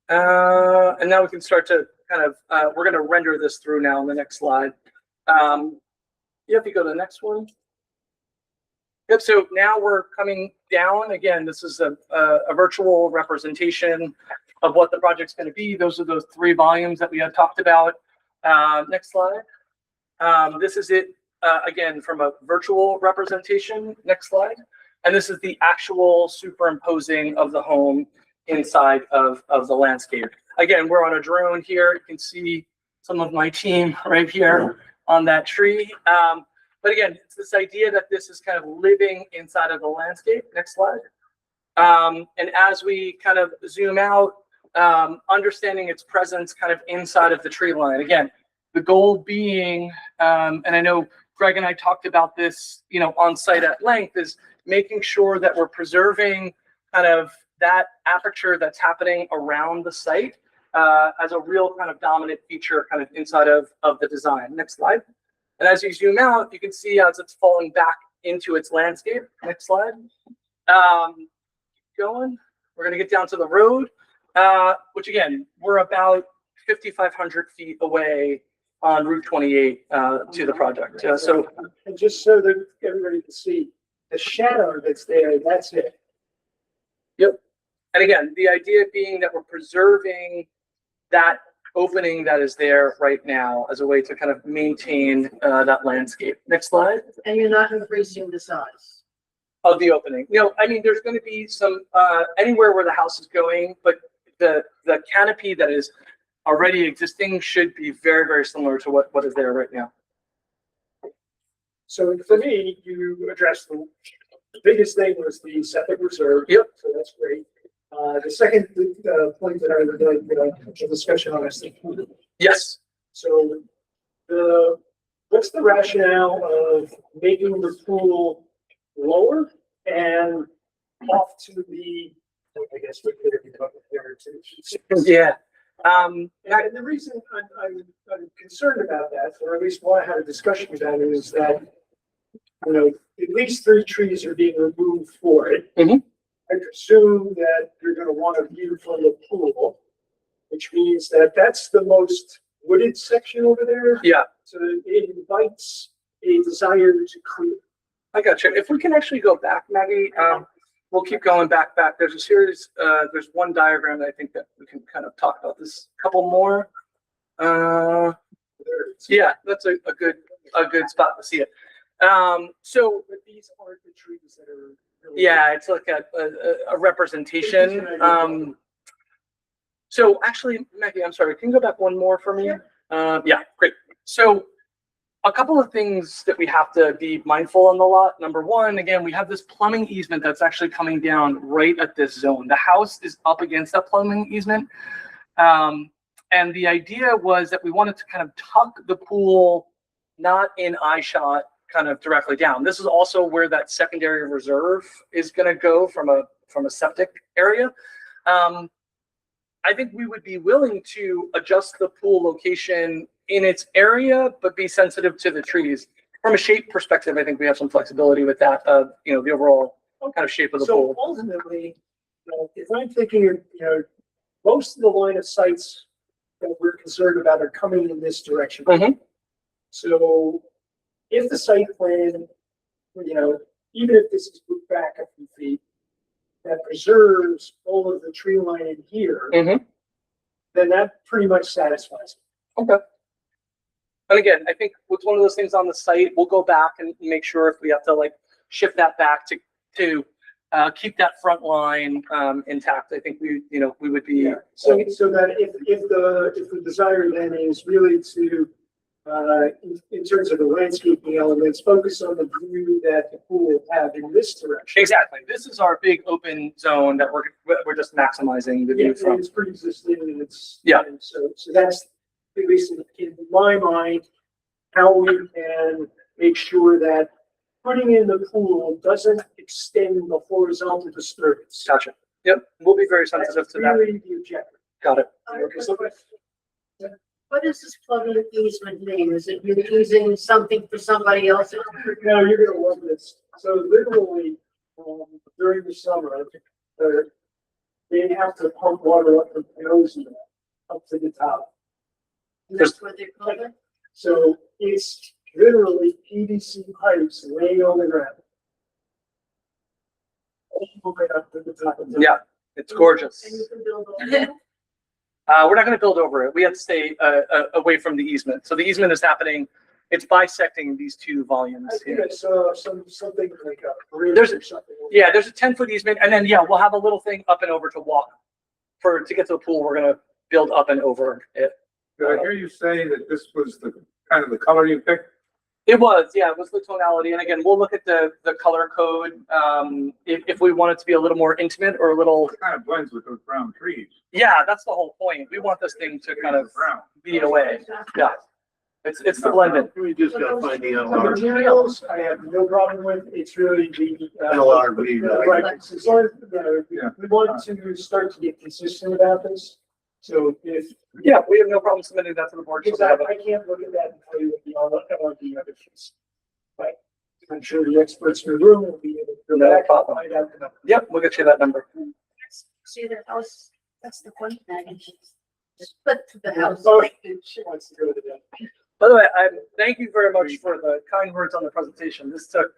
And now we can start to kind of, we're gonna render this through now in the next slide. You have to go to the next one. Yep, so now we're coming down. Again, this is a virtual representation of what the project's gonna be. Those are those 3 volumes that we had talked about. Next slide. This is it, again, from a virtual representation. Next slide. And this is the actual superimposing of the home inside of the landscape. Again, we're on a drone here. You can see some of my team right here on that tree. But again, it's this idea that this is kind of living inside of the landscape. Next slide. And as we kind of zoom out, understanding its presence kind of inside of the tree line. Again, the goal being, and I know Greg and I talked about this, you know, on site at length, is making sure that we're preserving kind of that aperture that's happening around the site as a real kind of dominant feature kind of inside of the design. Next slide. And as you zoom out, you can see as it's falling back into its landscape. Next slide. Going. We're going to get down to the road, which again, we're about 5,500 feet away on Route 28 to the project. So, And just so that everybody can see, the shadow that's there, that's it. yep. And again, the idea being that we're preserving that opening that is there right now as a way to kind of maintain that landscape. Next slide. And you're not increasing the size. Of the opening. You know, I mean, there's going to be some anywhere where the house is going, but the canopy that is already existing should be very, very similar to what is there right now. So for me, you addressed the biggest thing was the septic reserve. Yep. So that's great. The second point that I would like a discussion on is the pool. Yes. So what's the rationale of making the pool lower and off to the, I guess we could have talked there too. Yeah. And the reason I'm concerned about that, or at least why I had a discussion about it, is that, you know, at least 3 trees are being removed for it. Mhm. I presume that you're gonna want a view from the pool, which means that that's the most wooded section over there. Yeah. So it invites a desire to clear. I got you. If we can actually go back, Maggie, we'll keep going back. There's a series, there's one diagram that I think that we can kind of talk about this. Couple more. Yeah, that's a good spot to see it. So But these aren't the trees that are. really- yeah, it's like a representation. So actually, Maggie, I'm sorry, can you go back one more for me? Yeah, great. So a couple of things that we have to be mindful on the lot. Number one, again, we have this plumbing easement that's actually coming down right at this zone. The house is up against that plumbing easement. And the idea was that we wanted to kind of tuck the pool, not in eye shot, kind of directly down. This is also where that secondary reserve is going to go from a septic area. I think we would be willing to adjust the pool location in its area, but be sensitive to the trees. From a shape perspective, I think we have some flexibility with that, you know, the overall kind of shape of the So pool. ultimately, if I'm thinking, you know, most of the line of sights that we're concerned about are coming in this direction. Mhm. So if the site plan, you know, even if this is moved back a few feet, that preserves all of the tree line in here, Mhm. then that pretty much satisfies me. Okay. And again, I think it's one of those things on the site, we'll go back and make sure if we have to like shift that back to keep that front line intact. I think we, you know, we would be. So that if the desire then is really to in terms of the landscaping elements, focus on the view that the pool will have in this direction. Exactly. This is our big open zone that we're just maximizing the Yeah, view from. it's pre-existing and it's. Yeah. and so that's, at least in my mind, how we can make sure that putting in the pool doesn't extend the horizontal disturbance. Gotcha. Yep, we'll be very That's sensitive to that. really the objective. Got it. Okay, so What does this plumbing easement mean? Is it you're using something for somebody else? now you're gonna love this. So literally, during the summer, they have to pump water up from Pelosi up to the top. That's what they call it? So it's literally PVC pipes laying on the ground. All the way up to the top of the. Yeah, it's gorgeous. And you can build on it? We're not gonna build over it. We have to stay away from the easement. So the easement is happening, it's bisecting these two volumes I think here. I saw something like a bridge There's- or something. Yeah, there's a 10-foot easement, and then, yeah, we'll have a little thing up and over to walk. To get to the pool, we're gonna build up and over it. Did I hear you say that this was the kind of the color you picked? It was, yeah, it was the tonality, and again, we'll look at the color code, if we want it to be a little more intimate or a little, It kind of blends with those brown trees. yeah, that's the whole point. We want this thing to kind of Brown. beat away, yeah. It's the blended. We just gotta find the The NLR, materials, I have no problem with, it's really the. NLRB. Right, it's sort of, Yeah. we want to start to get consistent about this. So if, Yeah, we have no problem submitting that to the board. so because they have it. I can't look at that and tell you what the LRB other things. But I'm sure the experts in the room will be able to go No back and problem. find out the number. Yep, we'll get you that number. See the house? That's the one thing. Just put to the house. Oh, she wants to go to that. By the way, thank you very much for the kind words on the presentation. This took,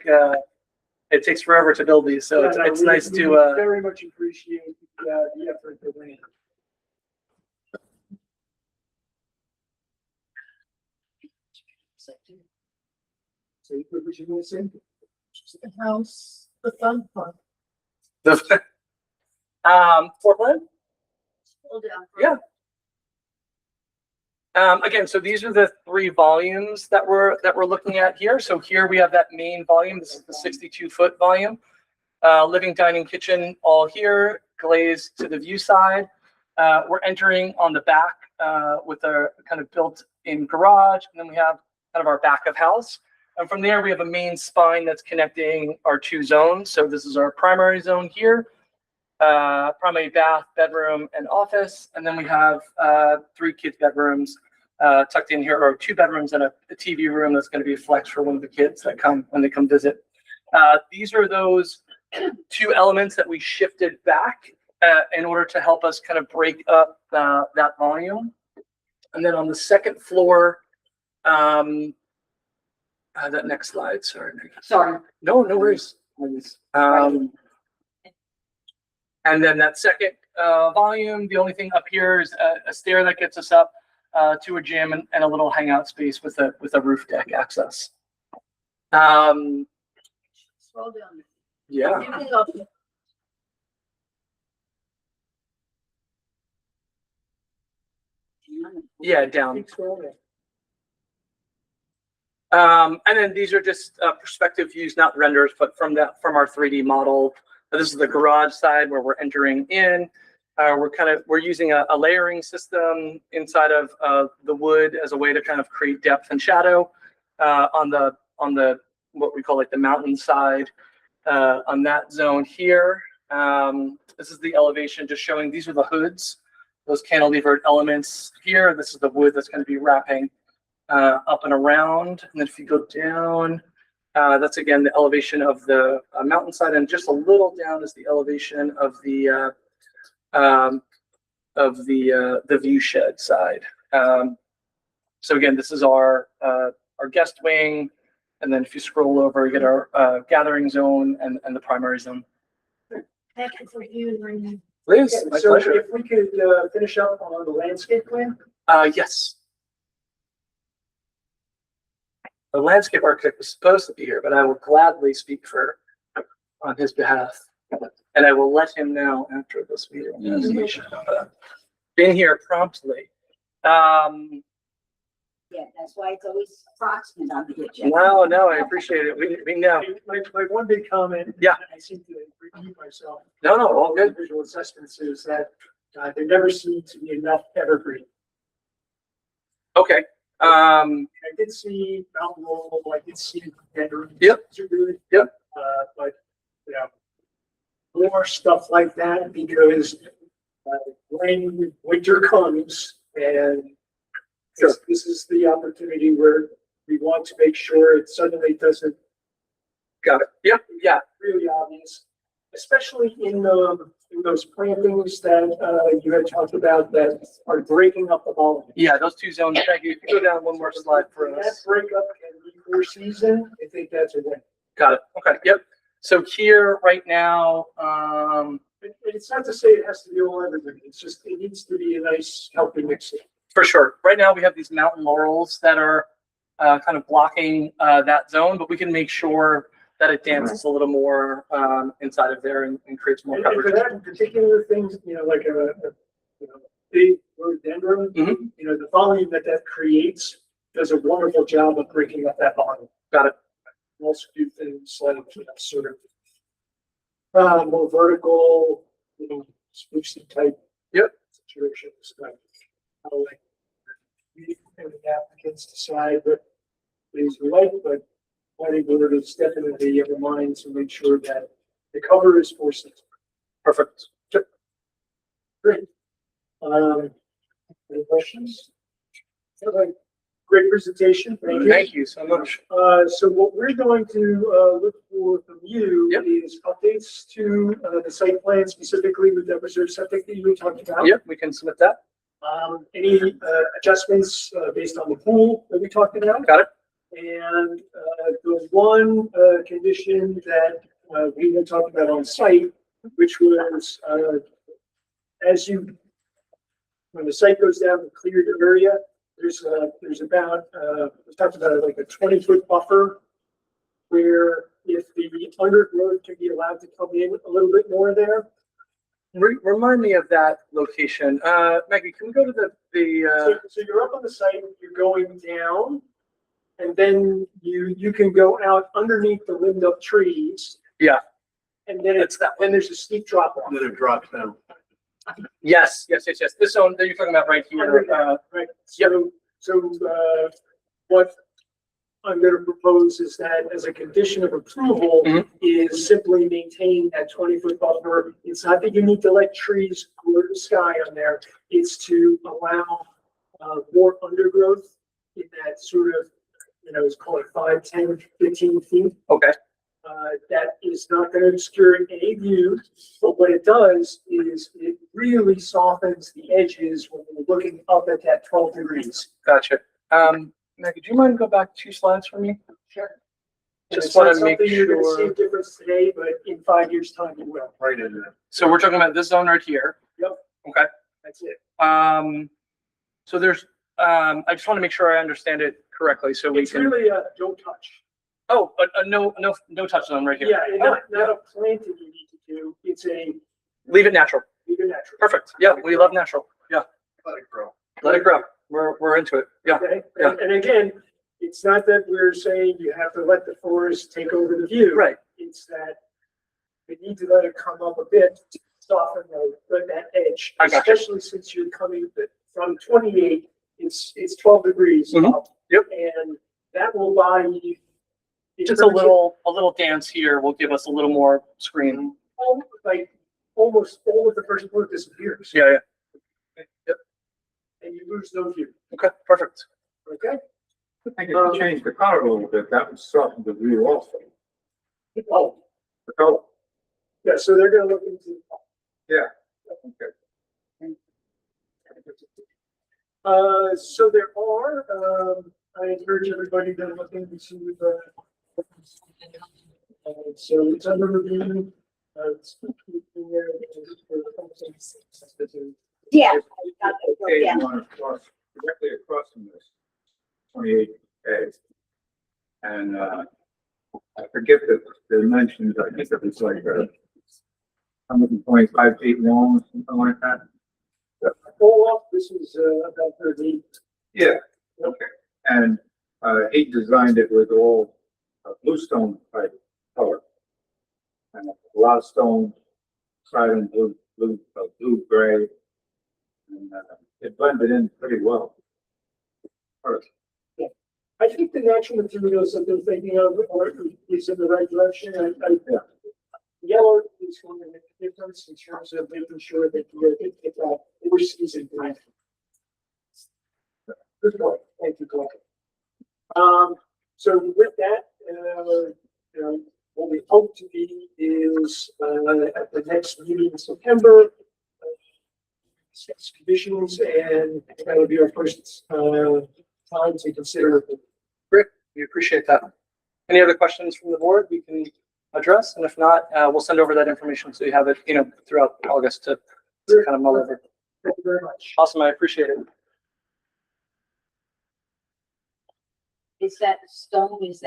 it takes forever to build these, so it's nice We to, very much appreciate the effort that went in. So what was you gonna say? The house, the fun part. floor plan? Hold down. Yeah. Again, so these are the three volumes that we're looking at here. So here we have that main volume. This is the 62-foot volume. Living, dining, kitchen, all here, glazed to the view side. We're entering on the back with a kind of built-in garage, and then we have kind of our back of house. And from there, we have a main spine that's connecting our two zones. So this is our primary zone here, primary bath, bedroom, and office. And then we have 3 kids' bedrooms tucked in here, or 2 bedrooms and a TV room that's going to be a flex for one of the kids that come when they come visit. These are those 2 elements that we shifted back in order to help us kind of break up that volume. And then on the second floor, that next slide, sorry. Sorry. No worries. And then that second volume, the only thing up here is a stair that gets us up to a gym and a little hangout space with a roof deck access. Scroll down. Yeah. You can go. Yeah, down. Keep scrolling. And then these are just perspective views, not renders, but from our 3D model. This is the garage side where we're entering in. We're using a layering system inside of the wood as a way to kind of create depth and shadow on the what we call like the mountain side on that zone here. This is the elevation, just showing these are the hoods, those cantilevered elements here. This is the wood that's going to be wrapping up and around. And then if you go down, that's again the elevation of the mountainside, and just a little down is the elevation of the view shed side. So again, this is our guest wing, and then if you scroll over, you get our gathering zone and the primary zone. Thank you for viewing. Please, Okay, my so pleasure. if we could finish up on the landscape plan. Yes. The landscape architect was supposed to be here, but I will gladly speak on his behalf. And I will let him know after this meeting. As he should have been here promptly. Yeah, that's why it's always approximate on the agenda. No, I appreciate it. We know. My one big comment. Yeah. I seem to repeat myself. No, all good. Visual assessments is that, there never seems to be enough evergreen. Okay. I did see Mountain Laurel, I did see bedrooms. Yep. Yep. But, more stuff like that because when winter comes and this is the opportunity where we want to make sure it suddenly doesn't Got it. Yep. Yeah. really obvious, especially in those plantings that you had talked about that are breaking up the volume. Yeah, those two zones. Thank you. Go down one more slide for That us. breakup can be for season. I think that's a win. Got it. Okay. Yep. So here right now, And it's not to say it has to be all evergreen. It's just, it needs to be a nice, healthy mix. for sure. Right now we have these mountain laurels that are kind of blocking that zone, but we can make sure that it dances a little more inside of there and creates more And for coverage. that particular things, like big rhododendron, Mhm. the volume that creates does a wonderful job of breaking up that volume. Got it. Also do things like, sort of, more vertical, sprucey type. Yep. Situations, like, how like, we and the applicants decide what things we like, but planning board is definitely of the mind to make sure that the cover is for season. Perfect. Great. Any questions? Okay. Great presentation. Thank you. Thank you so much. So what we're going to look for from you Yep. is updates to the site plan, specifically with the reserve septic that you were talking about. Yep, we can submit that. Any adjustments based on the pool that we talked about? Got it. And the one condition that we had talked about on site, which was when the site goes down the cleared area, there's about we talked about like a 20-foot buffer where if the undergrowth can be allowed to come in a little bit more there. Remind me of that location. Maggie, can we go to So you're up on the site, you're going down, and then you can go out underneath the limbed up trees. Yeah. And then then there's a steep drop off. Then it drops down. yes. This zone that you're talking about right here. Right, so what I'm gonna propose is that as a condition of approval Mhm. is simply maintain that 20-foot buffer. It's not that you need to let trees grow to the sky on there, it's to allow more undergrowth in that sort of, it's called 5, 10, 15 feet. Okay. That is not gonna obscure any view, but what it does is it really softens the edges when you're looking up at that 12 degrees. Gotcha. Maggie, do you mind go back 2 slides for me? Sure. Just It's not want to make something you're gonna see sure. a difference today, but in 5 years' time you will. Right in there. So we're talking about this zone right here. Yep. Okay. That's it. So there's, I just want to make sure I understand it correctly so we It's can, really a don't touch. oh, a no touch zone right here. Yeah, and not a planting you need to do. It's a Leave it natural. leave it natural. Perfect. Yeah, we love natural. Yeah. Let it grow. Let it grow. We're into it. Yeah. Okay, Yeah. and again, it's not that we're saying you have to let the forest take over the view. Right. It's that we need to let it come up a bit, to soften that edge. I got you. Especially since you're coming from 28, it's 12 degrees Mhm. up. Yep. And that will buy you. Just a little dance here will give us a little more screen. Like almost all of the first floor disappears. Yeah. Yep. And you lose no view. Okay. Perfect. Okay? I think if you change the color a little bit, that would soften the view also. Oh, The color. yeah, so they're gonna look into. Yeah. Okay. So there are, I encourage everybody to look into the. So it's under review. It's Yeah. Okay, Yeah. you want to cross, directly across from this, 28A. And, I forget the dimensions, I think it was like, 125 feet long, something like that. Full up, this is about 30. Yeah, okay. And, he designed it with all bluestone type color. And a lot of stone, silent blue gray. And, it blended in pretty well. I think the natural materials that they're thinking of are is in the right direction. Yeah. Yellow is going to make a difference in terms of making sure that you're get that four-season plant. Good point. Thank you, Glenn. So with that, what we hope to be is at the next meeting in September. Six conditions, and that would be our first time to consider. Great, we appreciate that. Any other questions from the board we can address? And if not, we'll send over that information so you have it, throughout August to kind of mull over. Thank you very much. Awesome, I appreciate it. Is that stone, does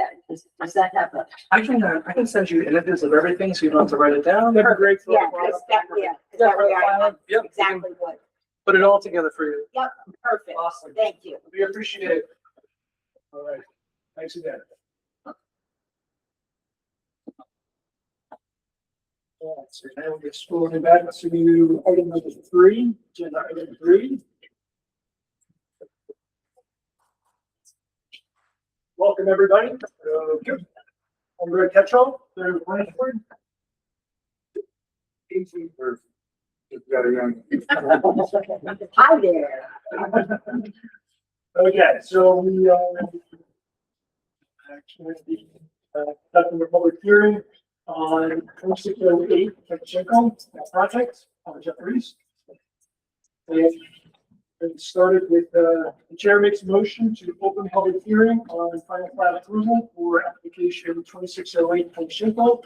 that have a? I can send you images of everything so you don't have to write it down. That'd be great. Yeah, that's that, yeah, is that what I Yep, we can exactly what? put it all together for you. Yep, perfect. Awesome. Thank you. We appreciate it. All right. Thanks again. All right, so now we're scrolling back to item number 3, agenda item 3. Welcome, everybody. I'm Greg Ketchell, they're planning board. Hi there. Okay, so we conducting a public hearing on 2608 Pacheco project on Jeffries. And it started with the chair makes a motion to open public hearing on final plat approval for application 2608 Pacheco,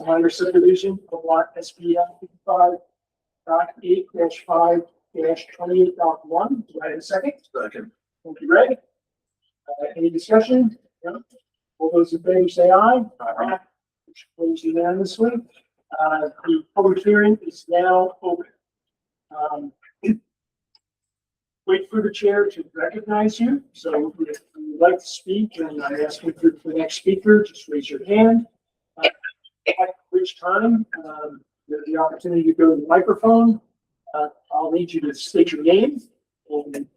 minor subdivision of lot SPL 55.8-5-28.1. Do I have a second? Second. Thank you, Greg. Any discussion? No? All those in favor say aye. Aye. Opposed unanimously. The public hearing is now open. Wait for the chair to recognize you. So if you'd like to speak and I ask you for the next speaker, just raise your hand. At which time, you have the opportunity to go to the microphone. I'll need you to state your name and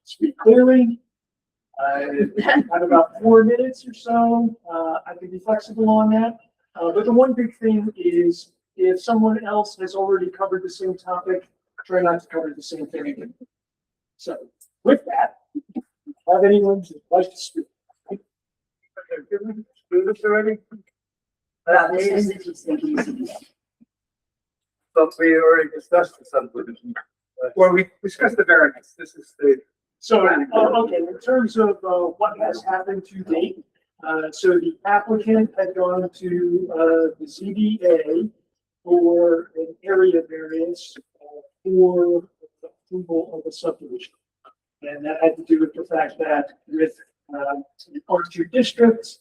speak clearly. At about 4 minutes or so, I can be flexible on that. But the one big thing is if someone else has already covered the same topic, try not to cover the same thing again. So with that, have anyone who'd like to speak? Do this already? Well, this is easy. But we already discussed the subdivision. Well, we discussed the variance. This is the. So, okay, in terms of what has happened to date, so the applicant had gone to the ZBA for an area variance for approval of a subdivision. And that had to do with the fact that with the R2 districts,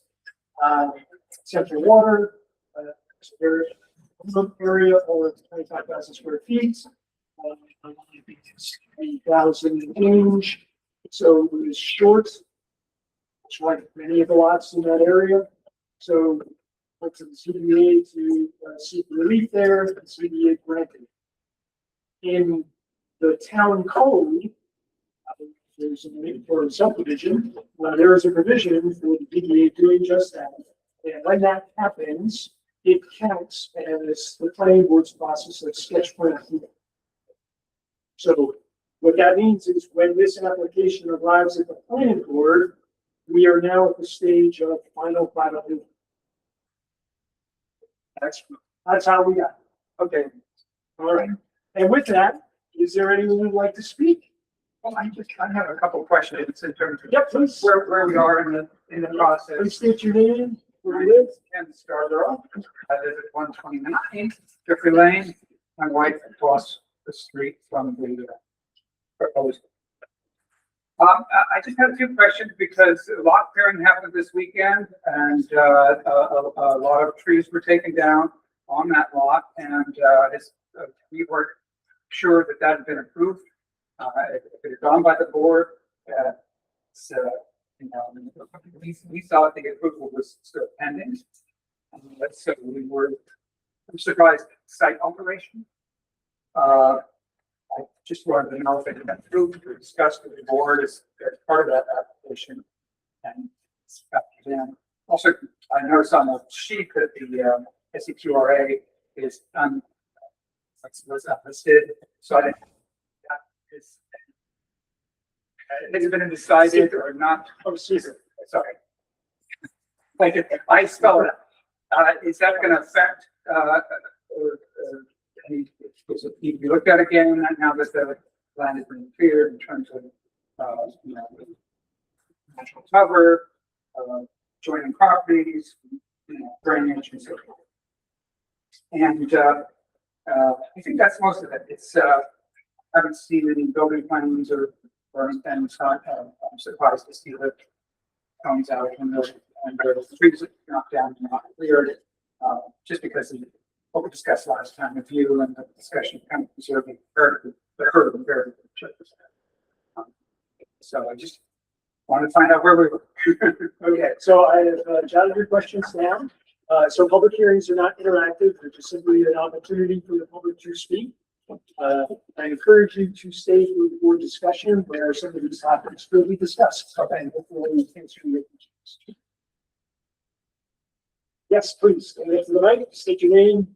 central water, there's an area of 25,000 square feet, 3,000 range. So it was short, it's like many of the lots in that area. So went to the CBA to seek relief there, the CBA granted. In the town code, there's a for subdivision, there is a provision for the DDA doing just that. And when that happens, it counts as the planning board's process of sketch plan approval. So what that means is when this application arrives at the planning board, we are now at the stage of final plat approval. That's how we got it. Okay. All right. And with that, is there anyone who'd like to speak? Well, I have a couple of questions in terms of. Yep, please. Where we are in the process. Please state your name, where you live. Ken Scarborough. I live at 129 Jeffrey Lane. My wife across the street from the proposed. I just have a few questions because lot clearing happened this weekend and a lot of trees were taken down on that lot, and we weren't sure that that had been approved. If it had gone by the board, So, you know, we thought the approval was still pending. So I'm surprised at site operation. I just wanted to know if it got through to discuss with the board as part of that application. And it's up to them. Also, I noticed on the sheet that the SEQRA is was listed, so I is has it been decided or not? Oh, Caesar, sorry. Thank you. I spelled it. Is that going to affect any? Does it need to be looked at again now that the land has been cleared in terms of you know, natural cover, joining properties, you know, drainage and so forth. And I think that's most of it. It's I haven't seen any building plans or anything. So I'm surprised to see that comes out and the trees that knocked down and not cleared. Just because of what we discussed last time with you and the discussion of kind of preserving the herd of very so I just wanted to find out where we were. Okay, so I have jotted your questions down. So public hearings are not interactive, they're just simply an opportunity for the public to speak. I encourage you to stay for discussion where some of these topics will be discussed. Okay, before we answer your questions. Yes, please, stand up to the mic, state your name.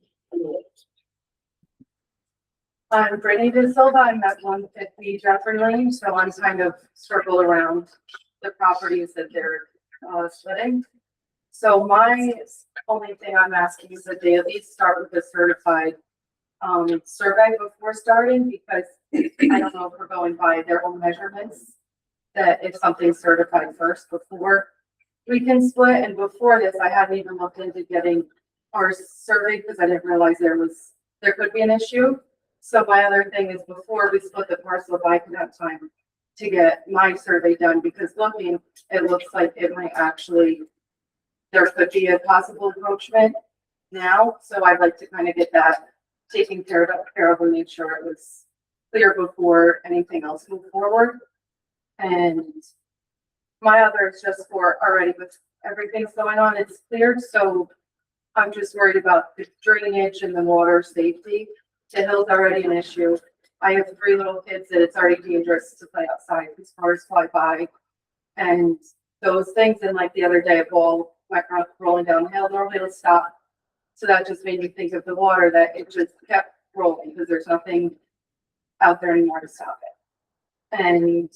I'm Brittany De Silva. I'm at 150 Jeffrey Lane, so I'm kind of circled around the properties that they're splitting. So my only thing I'm asking is that they at least start with a certified survey before starting, because I don't know if we're going by their own measurements, that if something's certified first before we can split. And before this, I hadn't even looked into getting our survey because I didn't realize there could be an issue. So my other thing is before we split the parcel, if I could have time to get my survey done, because looking, it looks like it might actually, there could be a possible encroachment now. So I'd like to kind of get that taken care of and make sure it was clear before anything else moved forward. And my other is just for already with everything's going on, it's cleared. So I'm just worried about the drainage and the water safety. The hill's already an issue. I have 3 little kids that it's already dangerous to play outside because cars fly by and those things. And like the other day, a ball went rolling down the hill. Normally it'll stop. So that just made me think of the water, that it just kept rolling because there's nothing out there anymore to stop it. And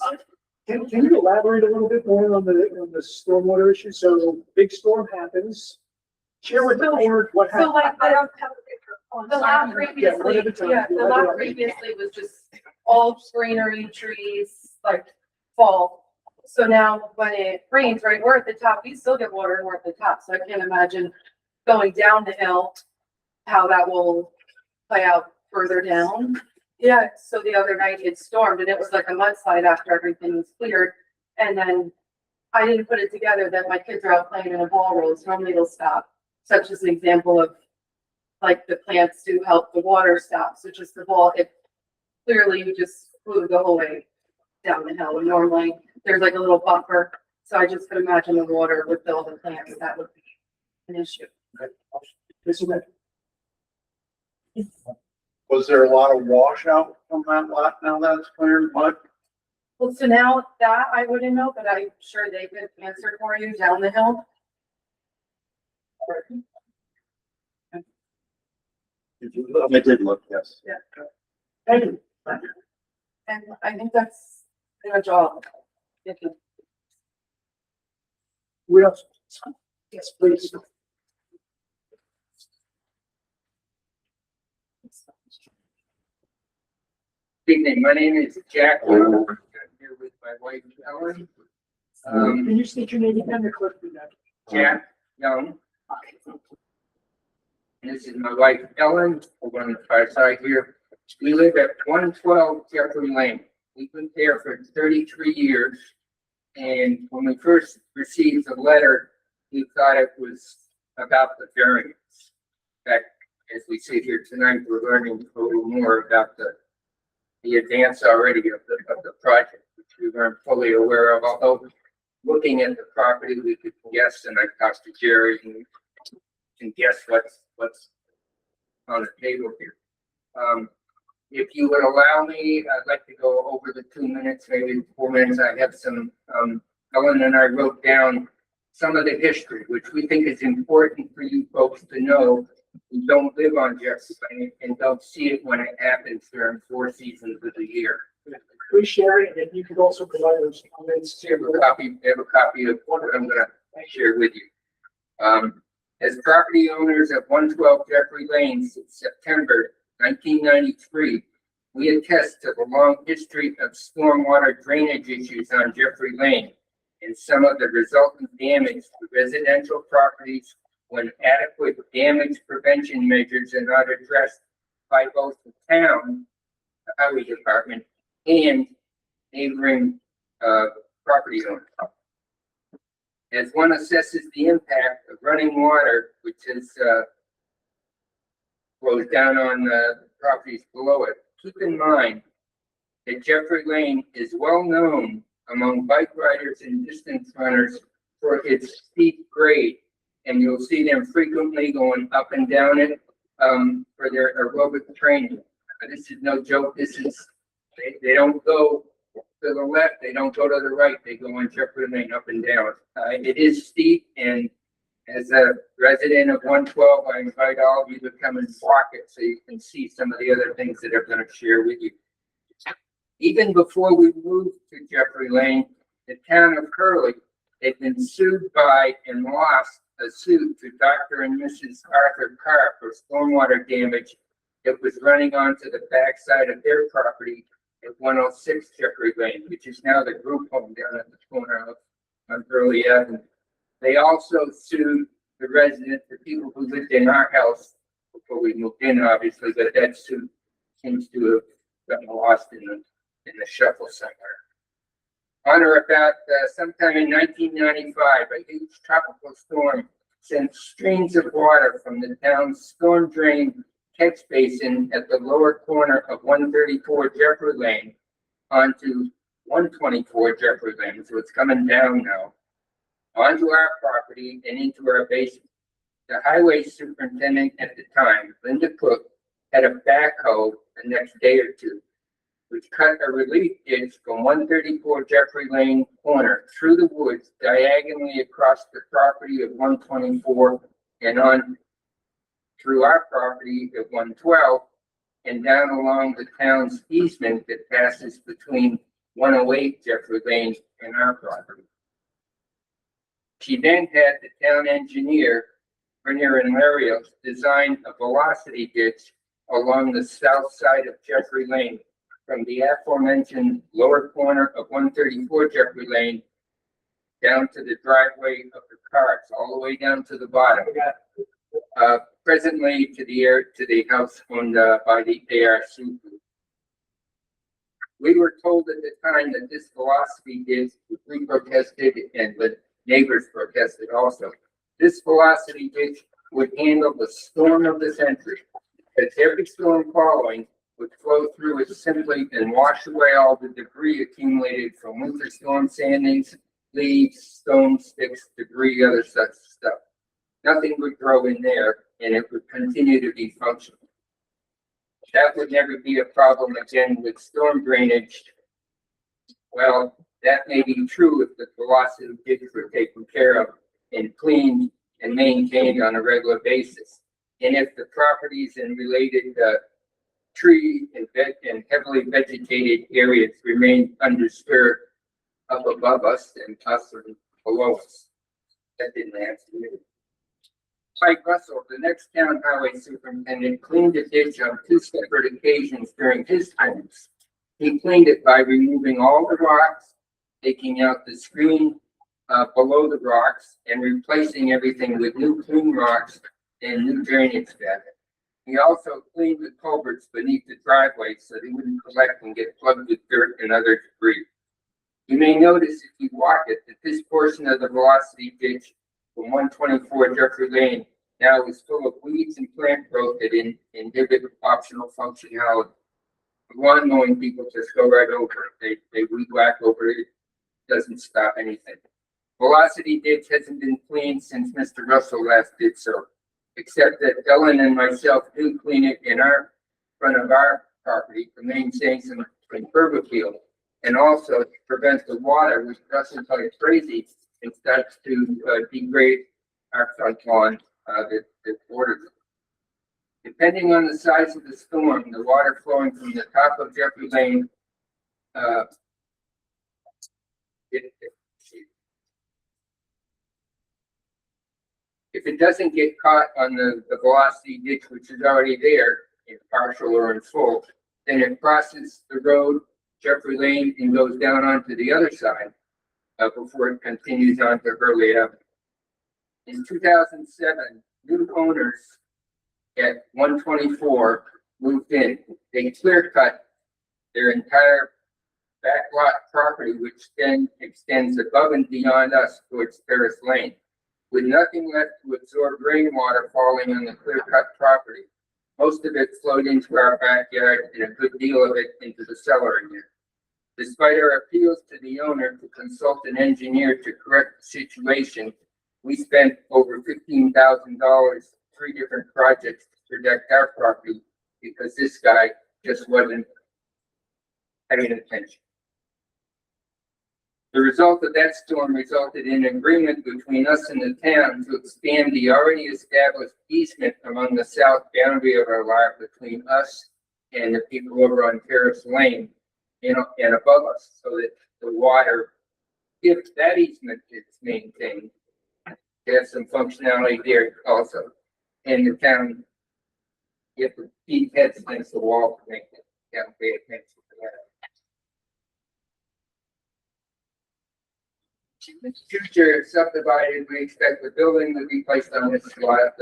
Can you elaborate a little bit more on the stormwater issue? So big storm happens. Share with the board what so happened. like I don't have a picture. The lot previously, the lot previously was just all greenery, trees, like fall. So now when it rains, right, we're at the top, we still get water and we're at the top. So I can't imagine going down the hill, how that will play out further down. Yeah, so the other night it stormed and it was like a mudslide after everything was cleared. And then I didn't put it together that my kids are out playing in a ball road. So normally it'll stop. Such as an example of like the plants do help the water stop. So just the ball, it clearly you just flew the whole way down the hill. And normally there's like a little buffer. So I just could imagine the water with all the plants, that would be an issue. Was there a lot of washout from that lot now that it's cleared, Mike? Well, so now that I wouldn't know, but I'm sure they could answer for you down the hill. I did look, yes. Yeah. Thank you. And I think that's pretty much all. Thank you. What else? Yes, please. Good evening, my name is Jack. I'm here with my wife Ellen. Can you state your name again? The clerk did that. Jack Young. And this is my wife Ellen. We're on the far side here. We live at 112 Jeffrey Lane. We've been there for 33 years. And when we first received the letter, we thought it was about the variance. In fact, as we sit here tonight, we're learning a little more about the advance already of the project, which we weren't fully aware of, although looking at the property, we could guess, and I talked to Jerry and can guess what's on the table here. If you would allow me, I'd like to go over the 2 minutes, maybe 4 minutes. I have some, Ellen and I wrote down some of the history, which we think is important for you folks to know who don't live on Jefferson and don't see it when it happens during 4 seasons of the year. Please share it, and you could also provide those comments I have to. a copy of what I'm gonna share with you. As property owners of 112 Jeffrey Lane since September 1993, we attest to the long history of stormwater drainage issues on Jeffrey Lane and some of the resultant damage to residential properties when adequate damage prevention measures are not addressed by both the town, the highway department, and neighboring property owners. As one assesses the impact of running water, which is flows down on the properties below it, keep in mind that Jeffrey Lane is well known among bike riders and distance runners for its steep grade, and you'll see them frequently going up and down it for their aerobic training. This is no joke. This is they don't go to the left, they don't go to the right, they go on Jeffrey Lane up and down. It is steep, and as a resident of 112, I invite all of you to come and walk it so you can see some of the other things that I'm going to share with you. Even before we moved to Jeffrey Lane, the town of Hurley had been sued by and lost a suit to Dr. and Mrs. Arthur Carr for stormwater damage that was running onto the backside of their property at 106 Jeffrey Lane, which is now the group home down at the corner of Hurley Avenue. They also sued the residents, the people who lived in our house before we moved in, obviously, but that suit seems to have gotten lost in the shuffle somewhere. On or about sometime in 1995, a huge tropical storm sent streams of water from the town's storm drain catch basin at the lower corner of 134 Jeffrey Lane onto 124 Jeffrey Lane, so it's coming down now, onto our property and into our basement. The highway superintendent at the time, Linda Cook, had a backhoe the next day or two, which cut a relief ditch from 134 Jeffrey Lane corner through the woods diagonally across the property of 124 and on through our property at 112 and down along the town's easement that passes between 108 Jeffrey Lane and our property. She then had the town engineer, Bernier and Larios, design a velocity ditch along the south side of Jeffrey Lane from the aforementioned lower corner of 134 Jeffrey Lane down to the driveway of the cars, all the way down to the bottom. Presently to the house owned by the ARC Group. We were told at the time that this velocity ditch, we protested and the neighbors protested also. This velocity ditch would handle the storm of the century, as every storm following would flow through it simply and wash away all the debris accumulated from winter storm sandings, leaves, stones, sticks, debris, other such stuff. Nothing would grow in there, and it would continue to be functional. That would never be a problem again with storm drainage. Well, that may be true if the velocity ditches were taken care of and cleaned and maintained on a regular basis. And if the properties and related tree and heavily vegetated areas remained undisturbed up above us and us or below us. That didn't answer me. Mike Russell, the next town highway superintendent, cleaned the ditch on 2 separate occasions during his terms. He cleaned it by removing all the rocks, taking out the screen below the rocks, and replacing everything with new clean rocks and new drainage data. He also cleaned the culverts beneath the driveway so they wouldn't collect and get plugged with dirt and other debris. You may notice if you walk it that this portion of the velocity ditch from 124 Jeffrey Lane now is full of weeds and plant growth that inhibit optional functionality. lawn mowing people just go right over it. They weed whack over it. Doesn't stop anything. Velocity ditch hasn't been cleaned since Mr. Russell last did so, except that Ellen and myself do clean it in our front of our property to maintain some curb appeal, and also to prevent the water, which rushes like crazy and starts to degrade our front lawn that borders it. Depending on the size of the storm, the water flowing from the top of Jeffrey Lane, if it doesn't get caught on the velocity ditch, which is already there, in partial or in full, then it crosses the road, Jeffrey Lane, and goes down onto the other side before it continues on to Hurley Avenue. In 2007, new owners at 124 moved in. They clear cut their entire back lot property, which then extends above and beyond us towards Terrace Lane, with nothing left to absorb rainwater falling on the clear cut property. Most of it flowed into our backyard and a good deal of it into the cellar again. Despite our appeals to the owner to consult an engineer to correct the situation, we spent over $15,000, 3 different projects to protect our property because this guy just wasn't paying attention. The result of that storm resulted in an agreement between us and the town to expand the already established easement along the south boundary of our lot between us and the people over on Terrace Lane and above us, so that the water, if that easement is maintained, has some functionality there also. And the town, if the feet heads against the wall, to make it, pay attention to that. Future subdivided, we expect the building to be placed on this lot,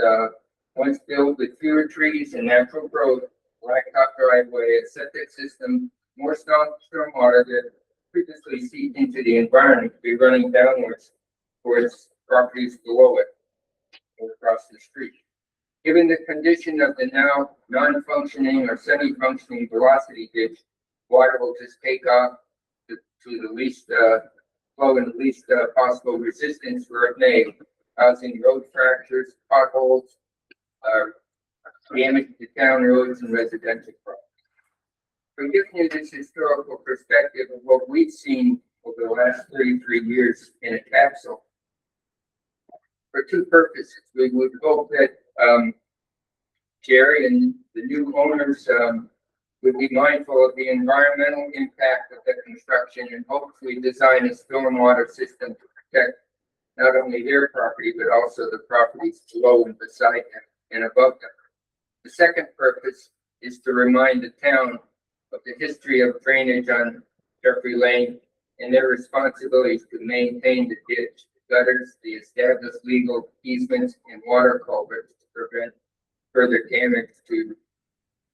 once built with fewer trees and natural growth, blacktop driveway, a septic system, more stormwater that previously seeped into the environment to be running downwards towards properties below it or across the street. Given the condition of the now non-functioning or semi-functioning velocity ditch, water will just take off to the least flow and least possible resistance where it may, causing road fractures, potholes, damage to town roads and residential property. For giving you this historical perspective of what we've seen over the last 33 years in a capsule, for 2 purposes. We would hope that Jerry and the new owners would be mindful of the environmental impact of the construction and hopefully design a stormwater system to protect not only their property, but also the properties below and beside them and above them. The second purpose is to remind the town of the history of drainage on Jeffrey Lane and their responsibilities to maintain the ditch, gutters, the established legal easements, and water culverts to prevent further damage to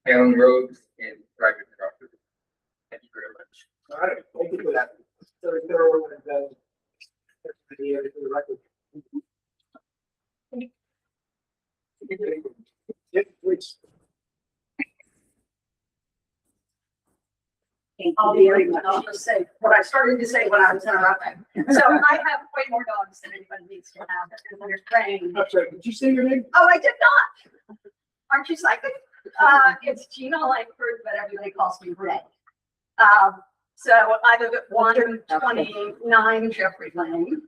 town roads and private property. Thank you very much. All right, thank you for that. Very thorough and, for the record. Yep, please. I'll just say what I started to say when I was interrupting. So I have way more dogs than anybody needs to have. And when you're trained. I'm sorry, did you say your name? Oh, I did not. Aren't you psychic? It's Gina Langford, but everybody calls me Ray. So I live at 129 Jeffrey Lane,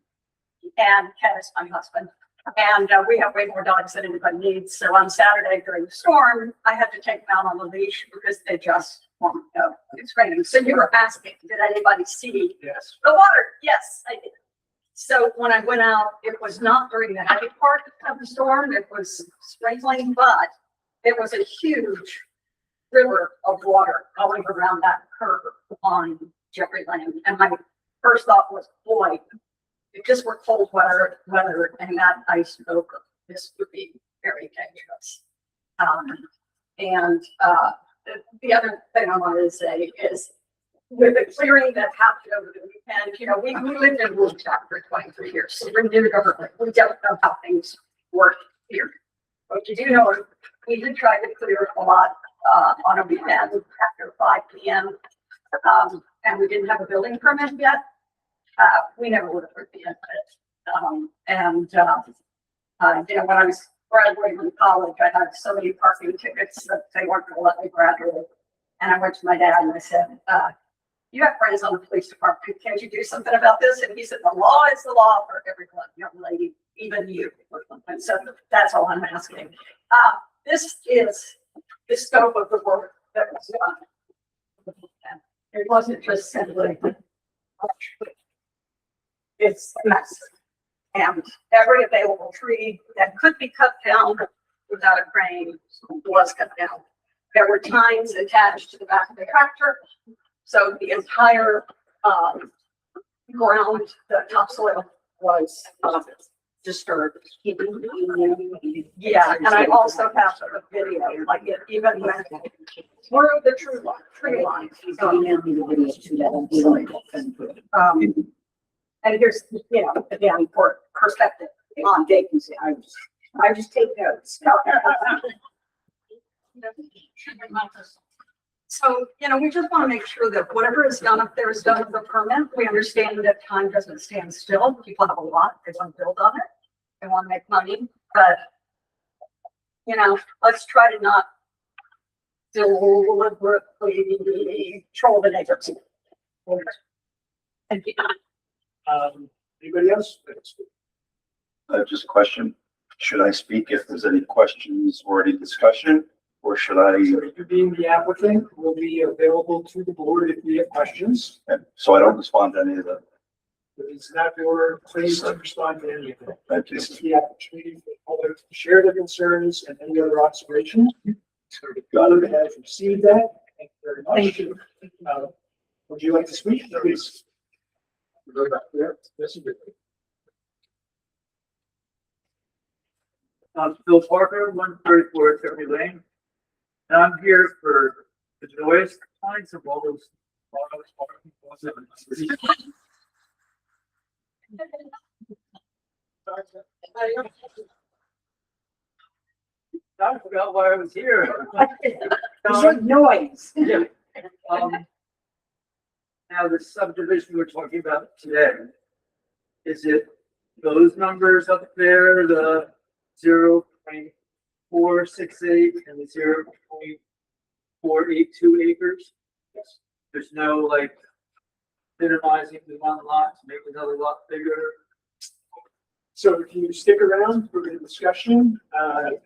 and Ken is my husband. And we have way more dogs than anybody needs. So on Saturday during the storm, I had to take them out on the leash because they just won't go. It's raining. So you were asking, did anybody see Yes. the water? Yes, I did. So when I went out, it was not during the heavy part of the storm. It was sprinkling, but it was a huge river of water going around that curve on Jeffrey Lane. And my first thought was, boy, if this were cold weather and that ice broke, this would be very dangerous. The other thing I wanted to say is with the clearing that happened over the weekend, you know, we lived in Woodstock for 23 years. So we're new to government. We don't know how things work here. But you do know we did try to clear a lot on a weekend after 5 p.m. And we didn't have a building permit yet. We never would have prevented it. You know, when I was graduating from college, I had so many parking tickets that they weren't going to let me graduate. And I went to my dad and I said, you have friends on the police department. Can't you do something about this? And he said, the law is the law for every young lady, even you. And so that's all I'm asking. This is the scope of the work that was done. It wasn't just simply, it's a mess. And every available tree that could be cut down without a crane was cut down. There were tines attached to the back of the tractor. So the entire ground, the topsoil was disturbed. Yeah, and I also have a video, like it even went through the tree line. And here's, you know, again, for perspective on vacancy, I just take notes. So, you know, we just want to make sure that whatever is done up there is done with a permit. We understand that time doesn't stand still. People have a lot, they want to build on it. They want to make money, but, you know, let's try to not deliberately troll the neighbors. Thank you. Anybody else? Just a question. Should I speak if there's any questions or any discussion, or should I? So you being the applicant will be available to the board if you have questions. So I don't respond to any of them. It's not your place to respond to any of them. Thank you. This is the opportunity for others to share their concerns and any other observations. So the board has received that. Thank you very much. Thank you. Would you like to speak? Please. Go back there. This is good. Phil Parker, 134 Hurley Lane. And I'm here for the noise complaints of all those. I forgot why I was here. Noise. Yeah. Now the subdivision we're talking about today, is it those numbers up there, the 0.468 and the 0.482 acres? Yes. There's no like minimizing the one lot to make another lot bigger. So if you stick around for the discussion, that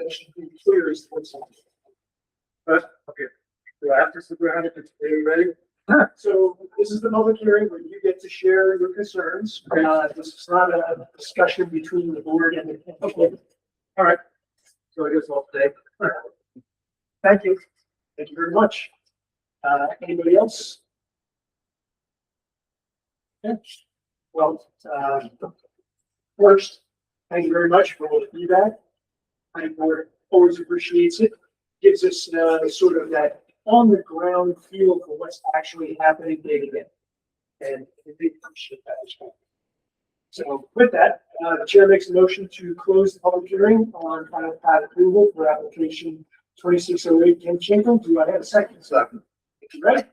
should be clear as to what's on. Okay. Do I have to stick around if it's ready? So this is the public hearing where you get to share your concerns. This is not a discussion between the board and the. Okay. All right. So I guess I'll stay. Thank you. Thank you very much. Anybody else? Yeah. Well, first, thank you very much for all the feedback. The board always appreciates it. Gives us sort of that on the ground feel for what's actually happening day to day. And we appreciate that as well. So with that, the chair makes a motion to close the public hearing on final plat approval for application 2608 Ken Chinko. Do I have a second? Second. Ready?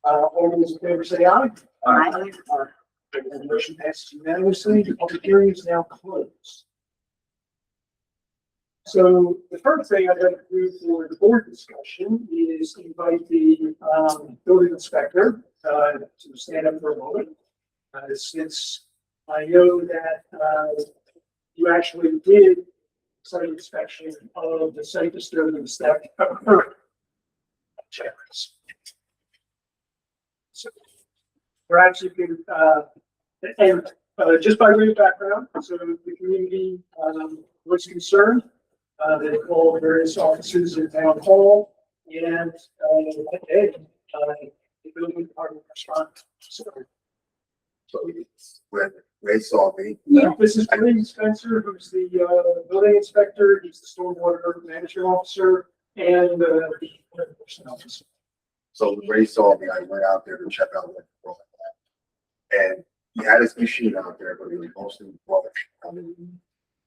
All those in favor say aye. Aye. The motion passes unanimously. The public hearing is now closed. So the first thing I'd like to do for the board discussion is invite the building inspector to stand up for a moment. Since I know that you actually did site inspection of the site disturbance that occurred. So we're actually been, and just by way of background, so the community was concerned. They called various officers in town hall and the building department responded. So Ray saw me. this is Ray Spencer, who's the building inspector. He's the stormwater management officer and the enforcement officer. So Ray saw me, I went out there to check out what was wrong with that. And he had his machine out there, but it was mostly rubbish. I mean,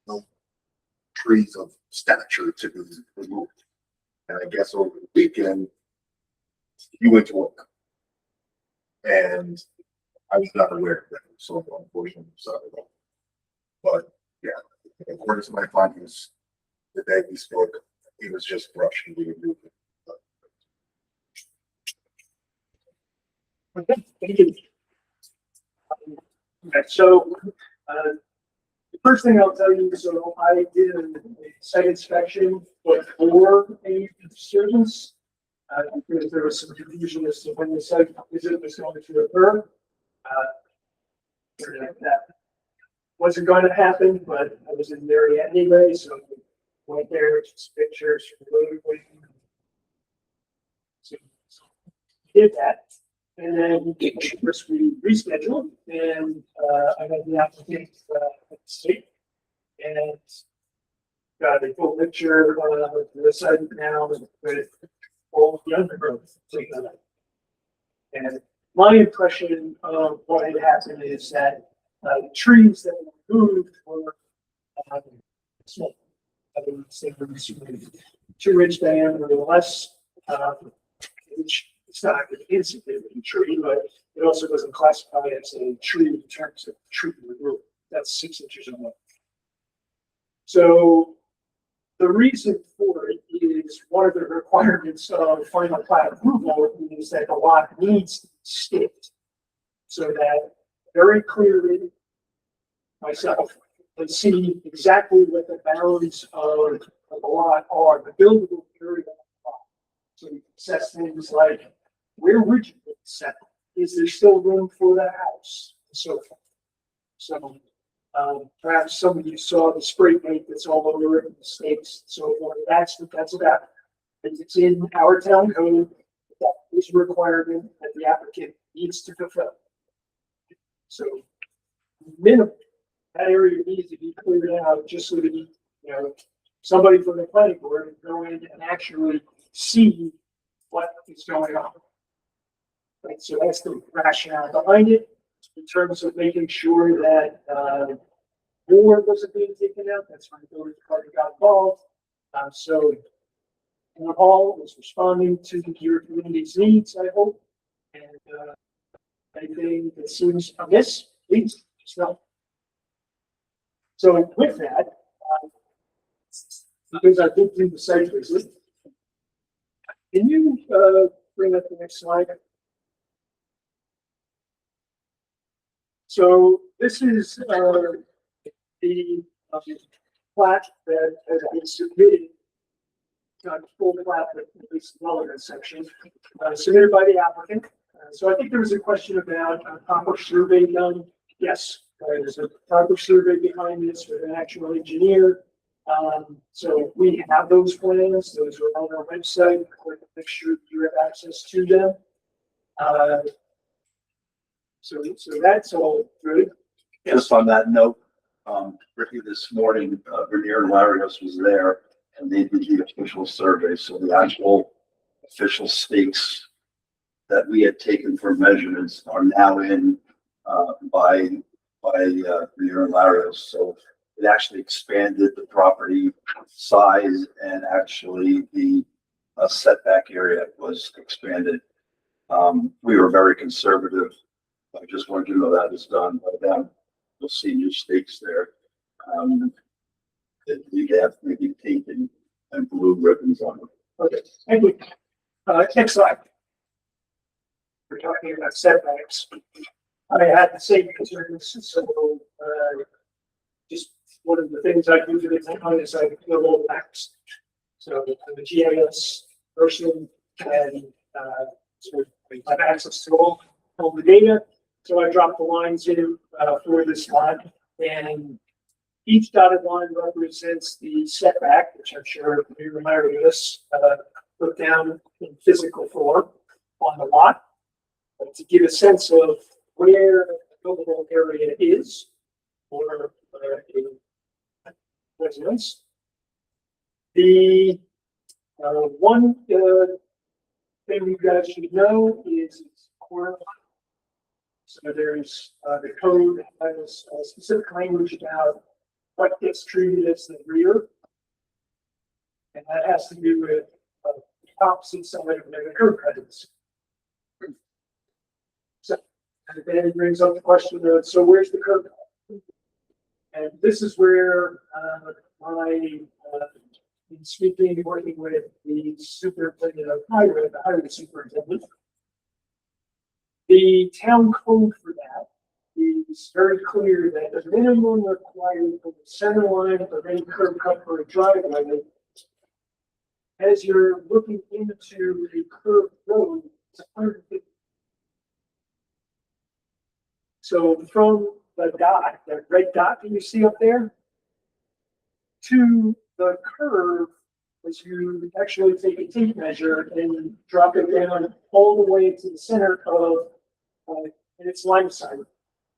no trees of stature to be removed. And I guess guess over the weekend, you went to work. And I was not aware of that, so unfortunately, sorry about that. But, yeah, according to my findings, the day we spoke, he was just brushed and we removed it. Okay, thank you. Okay, so, the first thing I'll tell you, so I did a site inspection before any disturbance. Because there was some confusion as to when the site visit was going to occur. That wasn't going to happen, but I was in the area anyway, so I went there, just pictures from the road. So did that. And then first we rescheduled and I had the applicant at the state and got a full picture of the site now with all the undergrowth taken out. And my impression of what had happened is that the trees that were moved were small. I would say 2-inch diameter or less, which it's not an insignificant tree, but it also doesn't classify as a tree in terms of tree removal. That's 6 inches or more. So the reason for it is one of the requirements of final plat approval is that the lot needs to be staked. So that very clearly myself can see exactly what the bounds of the lot are, the buildable area of the lot. So you can assess things like, where would you put the septic? Is there still room for the house? And so forth. So perhaps some of you saw the spray paint that's all over it, the stakes, so forth. That's what that's about. It's in our town code. That is a requirement that the applicant needs to fulfill. So minimum, that area needs to be cleared out just so that somebody from the planning board can go in and actually see what is going on. Right, so that's the rationale behind it in terms of making sure that more wasn't being taken out. That's when the building department got involved. So the hall was responding to your community's needs, I hope. And anything that seems amiss, please just know. So with that, because I did do the site visit, can you bring up the next slide? So this is the plat that has been submitted, not full plat, but at least relevant section, submitted by the applicant. So I think there was a question about a proper survey done. Yes, there's a proper survey behind this with an actual engineer. So we have those plans. Those are on our website. Make sure you have access to them. So that's all good. Just on that note, Ricky, this morning, Vernier and Larios was there and they did the official survey. So the actual official stakes that we had taken for measurements are now in by Vernier and Larios. So it actually expanded the property size and actually the setback area was expanded. We were very conservative. I just wanted you to know that is done by them. You'll see new stakes there. You have maybe pink and blue ribbons on them. Okay, thank you. Next slide. We're talking about setbacks. I had the same concerns, so just one of the things I do for the town is I do a little maps. So I'm a GIS person and so I have access to all the data. So I dropped the lines in for this lot, and each dotted line represents the setback, which I'm sure you remember this, put down in physical form on the lot, to give a sense of where the buildable area is for a residence. The one thing you guys should know is it's corner lot. So there's the code has a specific language about what gets treated as the rear. And that has to do with opposite side of the curb cut is. So, and then it brings up the question of, so where's the curb cut? And this is where, in speaking, working with the superintendent of highway, the highway superintendent, the town code for that is very clear that the minimum required for the center line of any curb cut for a driveway, as you're looking into a curved road, it's 150. So from the dot, that red dot that you see up there, to the curve, as you actually take a tape measure and drop it down all the way to the center of, and it's line of sight.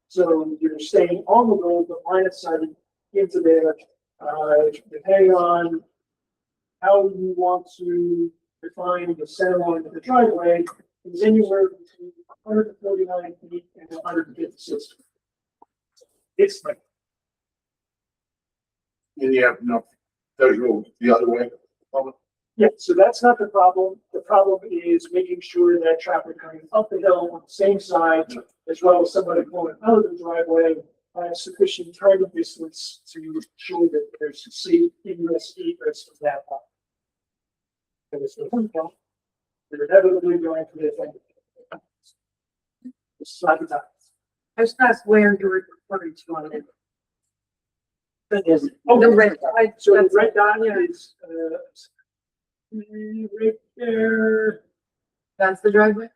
So you're staying on the road, but line of sight into there, depending on how you want to define the center line of the driveway, is anywhere between 149 feet and 156 feet. It's like, And you have no visual the other way. yeah, so that's not the problem. The problem is making sure that traffic coming up the hill on the same side, as well as somebody going out of the driveway, has sufficient turn distance to ensure that there's safe ingress, egress from that line. They're inevitably going to be affected. It's not the time. I was asked where you were referring to on it. Oh, The red dot. So the red dot is, right there. That's the driveway?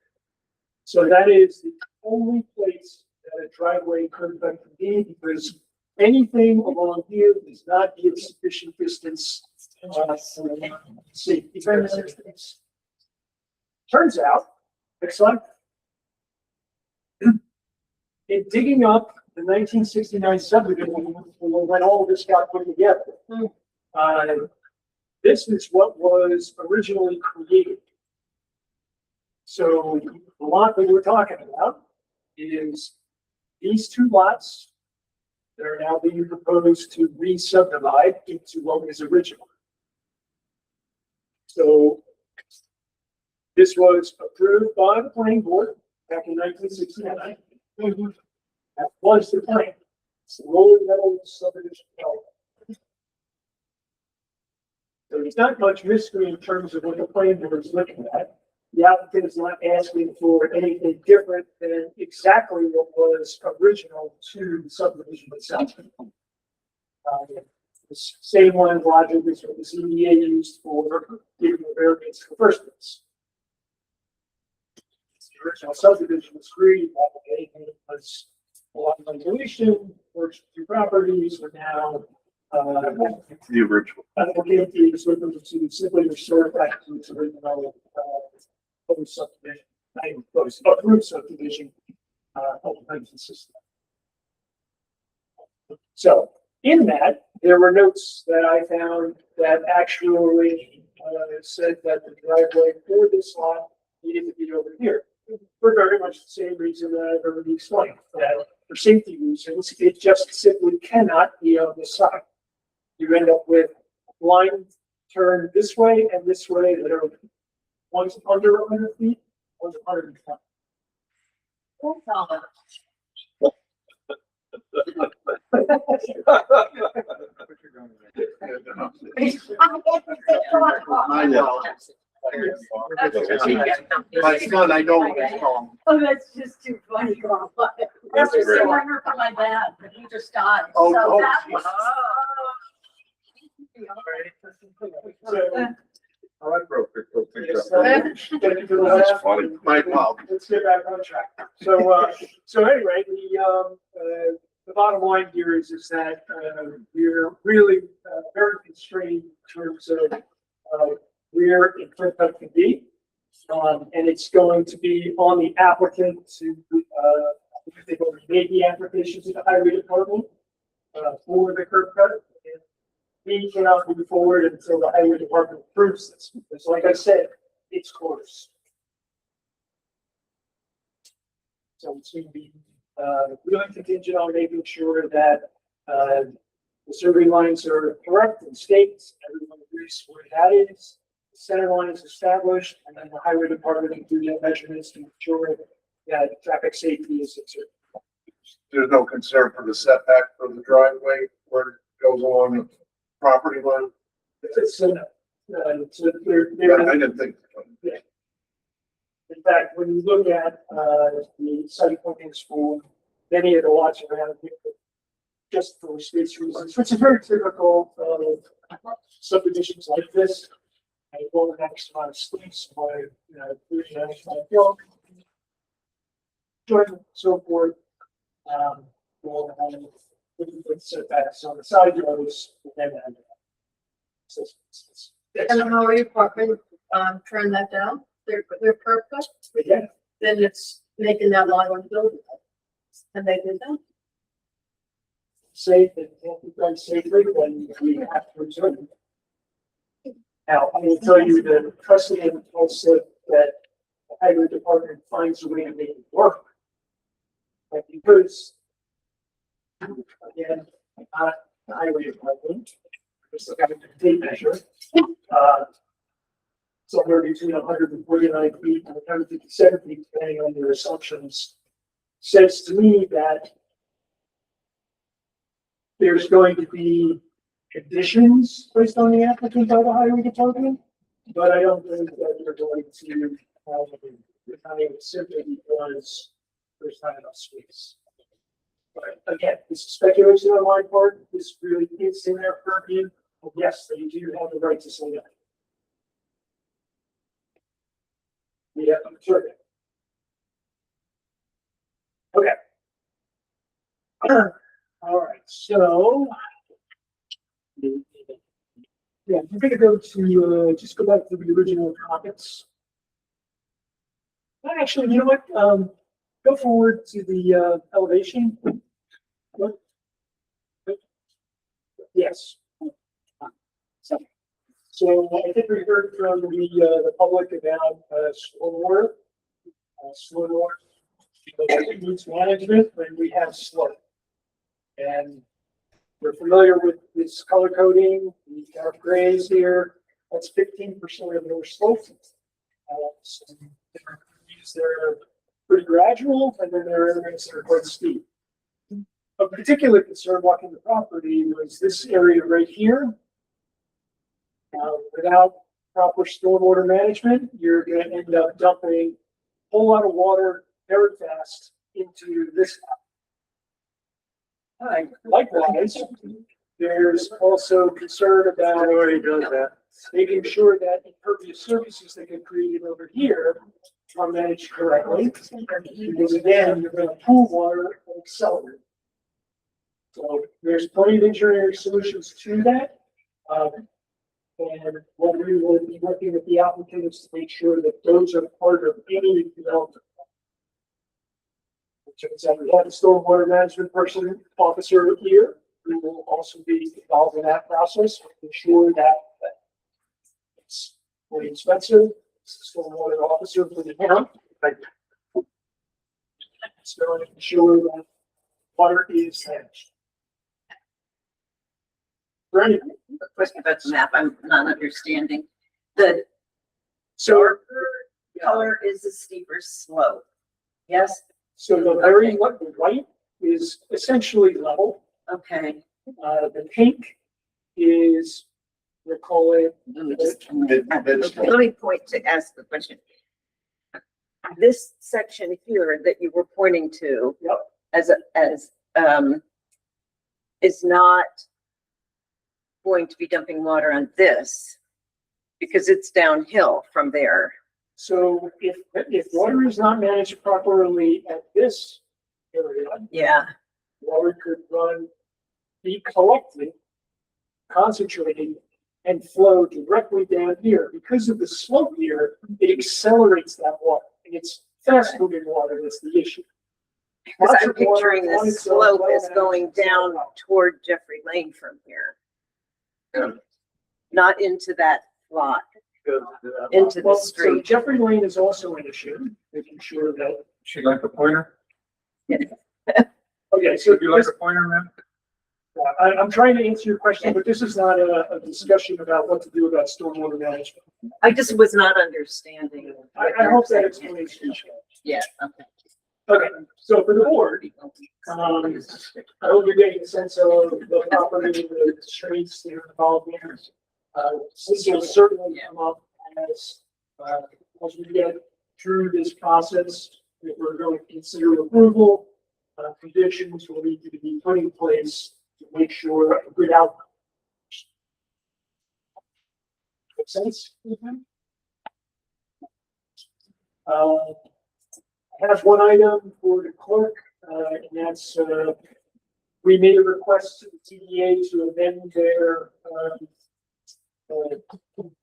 So that is the only place that a driveway curb cut can be, because anything along here does not give sufficient distance. Safety. Turns out, next slide. In digging up the 1969 subdivision, when all of this got put together, this is what was originally created. So the lot that we're talking about is these two lots that are now being proposed to re-subdivide into what was original. So this was approved by the planning board back in 1969. That was the plan. It's the rolling metal subdivision. So there's not much mystery in terms of what the planning board is looking at. The applicant is not asking for anything different than exactly what was original to the subdivision itself. The same line of logic is what the ZBA used for giving the variance in the first place. The original subdivision was created that way, and it was a lot of regulation, first two properties are now The original. advocate is looking to simply restore back to its original proposed subdivision, approved subdivision of the pension system. So in that, there were notes that I found that actually said that the driveway for this lot needed to be over here. For very much the same reason that I've already explained, that for safety reasons, it just simply cannot be on this side. You end up with line turn this way and this way that are one's under 100 feet, one's 120. I know. My son, I know what it's called. Oh, that's just too funny. That's just great. a wonder for my dad, but he just died. Oh, So oh, that was. Oh, I broke it. That's funny. My fault. Let's get back on track. So anyway, the bottom line here is that we're really very constrained in terms of where a curb cut can be. And it's going to be on the applicant to, they've already made the application to the highway department for the curb cut. And we cannot move forward until the highway department approves this, because like I said, it's close. So it's going to be really contingent on making sure that the survey lines are correct and staked. Everyone agrees where that is. center line is established, and then the highway department can do their measurements to ensure that traffic safety is observed. There's no concern for the setback for the driveway where it goes along the property line? So there, I didn't think. in fact, when you look at, the site plans for many of the lots around here, just for space reasons, which is very typical of subdivisions like this. I go the next amount of space, by, you know, hill, joint, so forth. Well, with setbacks on the side yards, and then. And how are you apartment, turn that down? They're perfect, Yeah, then it's making that line on the building. And they did that? safe and can't be done safely, then we have to observe it. Now, I will tell you that precedent also that the highway department finds a way to make it work. But because, again, not the highway department, just like having a tape measure, somewhere between 149 feet and 157 feet, depending on your assumptions, says to me that there's going to be conditions placed on the applicant by the highway department, but I don't think that they're going to deny it simply because there's not enough space. But again, this is speculation on my part. This really is in their purview. Yes, they do have the right to say that. Yeah, I'm sure. Okay. All right, so. Yeah, we're gonna go to, just go back to the original topics. Actually, you know what, go forward to the, elevation. What? Yes. So I think we heard from the public about, stormwater. Stormwater needs management when we have slope. And we're familiar with this color coding, the dark grays here, that's 15% of their slope. Some different areas that are pretty gradual, and then there are areas that are quite steep. Of particular concern walking the property was this area right here. Without proper stormwater management, you're gonna end up dumping a whole lot of water very fast into this. Likewise, there's also concern about making sure that impervious surfaces that get created over here are managed correctly. Because again, you're gonna pool water and accelerate. So there's plenty of engineering solutions to that. And what we will be working with the applicants to make sure that those are part of any development. So we have a stormwater management person, officer here, who will also be involved in that process, to ensure that it's very expensive. It's a stormwater officer for the town. So to ensure that water is managed. Right. Question about the map, I'm not understanding. The So, darker color is a steeper slope. Yes, so the very the white is essentially level. okay. The pink is, we'll call it. Let me point to ask the question. This section here that you were pointing to. Yep. Is not going to be dumping water on this because it's downhill from there. So if water is not managed properly at this area, Yeah, water could be collected, concentrated, and flow directly down here. Because of the slope here, it accelerates that water, and it's fast moving water that's the issue. because Lots I'm of water picturing on the its own slope well is going managed and down so on. toward Jeffrey Lane from here. Not into that lot, into the Well, so street. Jeffrey Lane is also an issue, making sure that, She like a pointer? okay, so Would you like a pointer, man? I'm trying to answer your question, but this is not a discussion about what to do about stormwater management. I just was not understanding. I hope that explains. Yeah, okay. Okay, so for the board, I hope you're getting a sense of the property, the streets that are involved here. This will certainly come up as we get through this process, if we're going to consider approval, conditions will need to be put in place to make sure a good outcome. Make sense? I have one item for the clerk, and that's, we made a request to the TDA to amend their,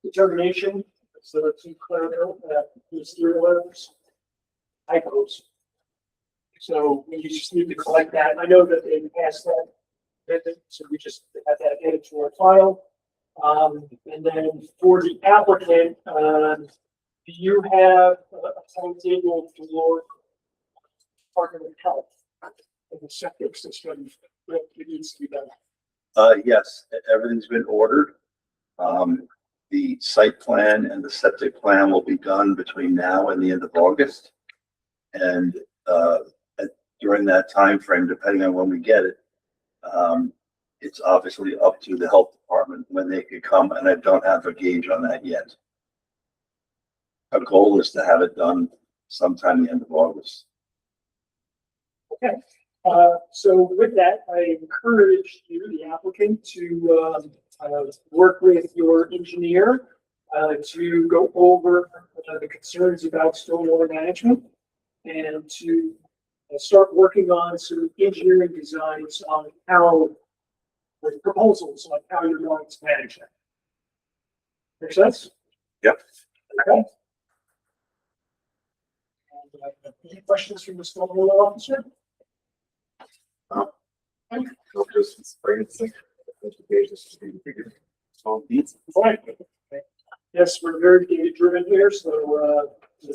determination, so to clarify, ministerial letters. Typos. So we just need to collect that. I know that they passed that, so we just have that added to our file. And then for the applicant, do you have a timetable for Department of Health and the septic system that needs to be done? Yes, everything's been ordered. The site plan and the septic plan will be done between now and the end of August. And, during that time frame, depending on when we get it, it's obviously up to the health department when they could come, and I don't have a gauge on that yet. Our goal is to have it done sometime the end of August. Okay, so with that, I encourage you, the applicant, to work with your engineer to go over the concerns about stormwater management and to start working on some engineering designs on how, with proposals on how you're going to manage that. Make sense? Yep. Okay. And, any questions from the stormwater officer? Fine. Yes, we're very data driven here, so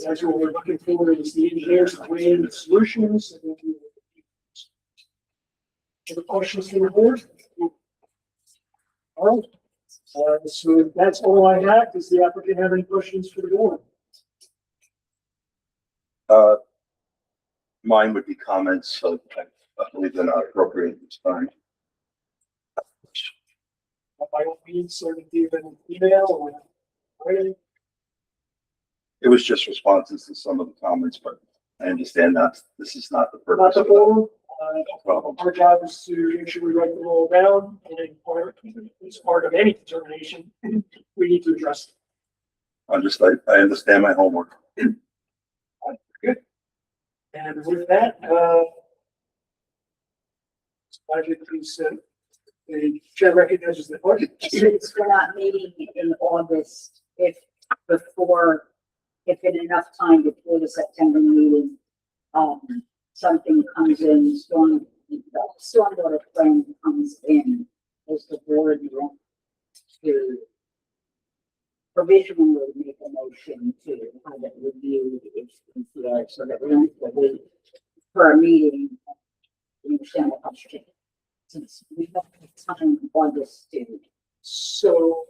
that's what we're looking for is the engineers to weigh in the solutions. Any questions from the board? All right. So that's all I have. Does the applicant have any questions for the board? Mine would be comments, so I believe they're not appropriate. It's fine. By all means, send it an email or writing. It was just responses to some of the comments, but I understand that this is not the Not purpose the of it. board. No problem. Our job is to make sure we write them all down, and it's part of any determination. We need to address it. I understand my homework. Good. And with that, budget, please, the chair recognizes the budget. Since we're not meeting in August, if in enough time before the September meeting, something comes in, stormwater plan comes in, as the board want to provisionally make a motion to have it reviewed, so that we don't have to wait for a meeting. You understand what I'm saying? Since we have time on this too. So,